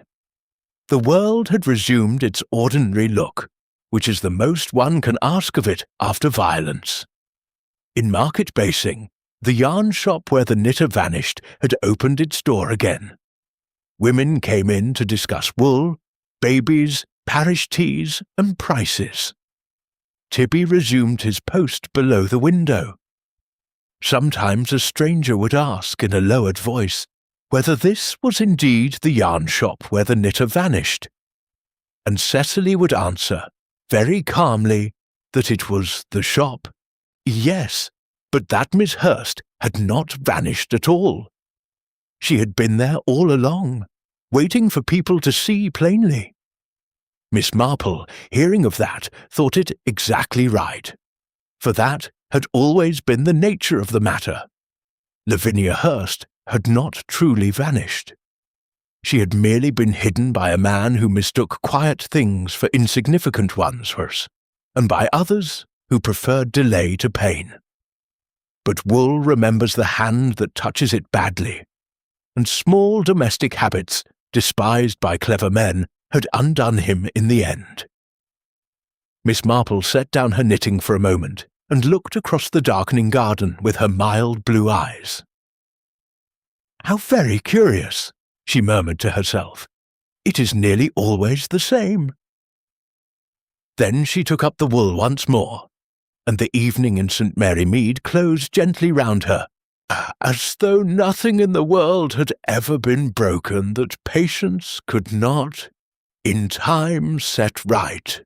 Speaker 1: The world had resumed its ordinary look, which is the most one can ask of it after violence. In Market Basing, the yarn shop where the knitter vanished had opened its door again. Women came in to discuss wool, babies, parish teas, and prices. Tibby resumed his post below the window. Sometimes a stranger would ask in a lowered voice whether this was indeed the yarn shop where the knitter vanished, and Cecily would answer, very calmly, that it was the shop. Yes, but that Miss Hurst had not vanished at all. She had been there all along, waiting for people to see plainly. Miss Marple, hearing of that, thought it exactly right, for that had always been the nature of the matter. Lavinia Hurst had not truly vanished. She had merely been hidden by a man who mistook quiet things for insignificant ones, worse, and by others who preferred delay to pain. But wool remembers the hand that touches it badly, and small domestic habits, despised by clever men, had undone him in the end. Miss Marple set down her knitting for a moment and looked across the darkening garden with her mild blue eyes. "How very curious," she murmured to herself. "It is nearly always the same." Then she took up the wool once more, and the evening in St. Mary Mead closed gently round her, as though nothing in the world had ever been broken that patience could not, in time, set right.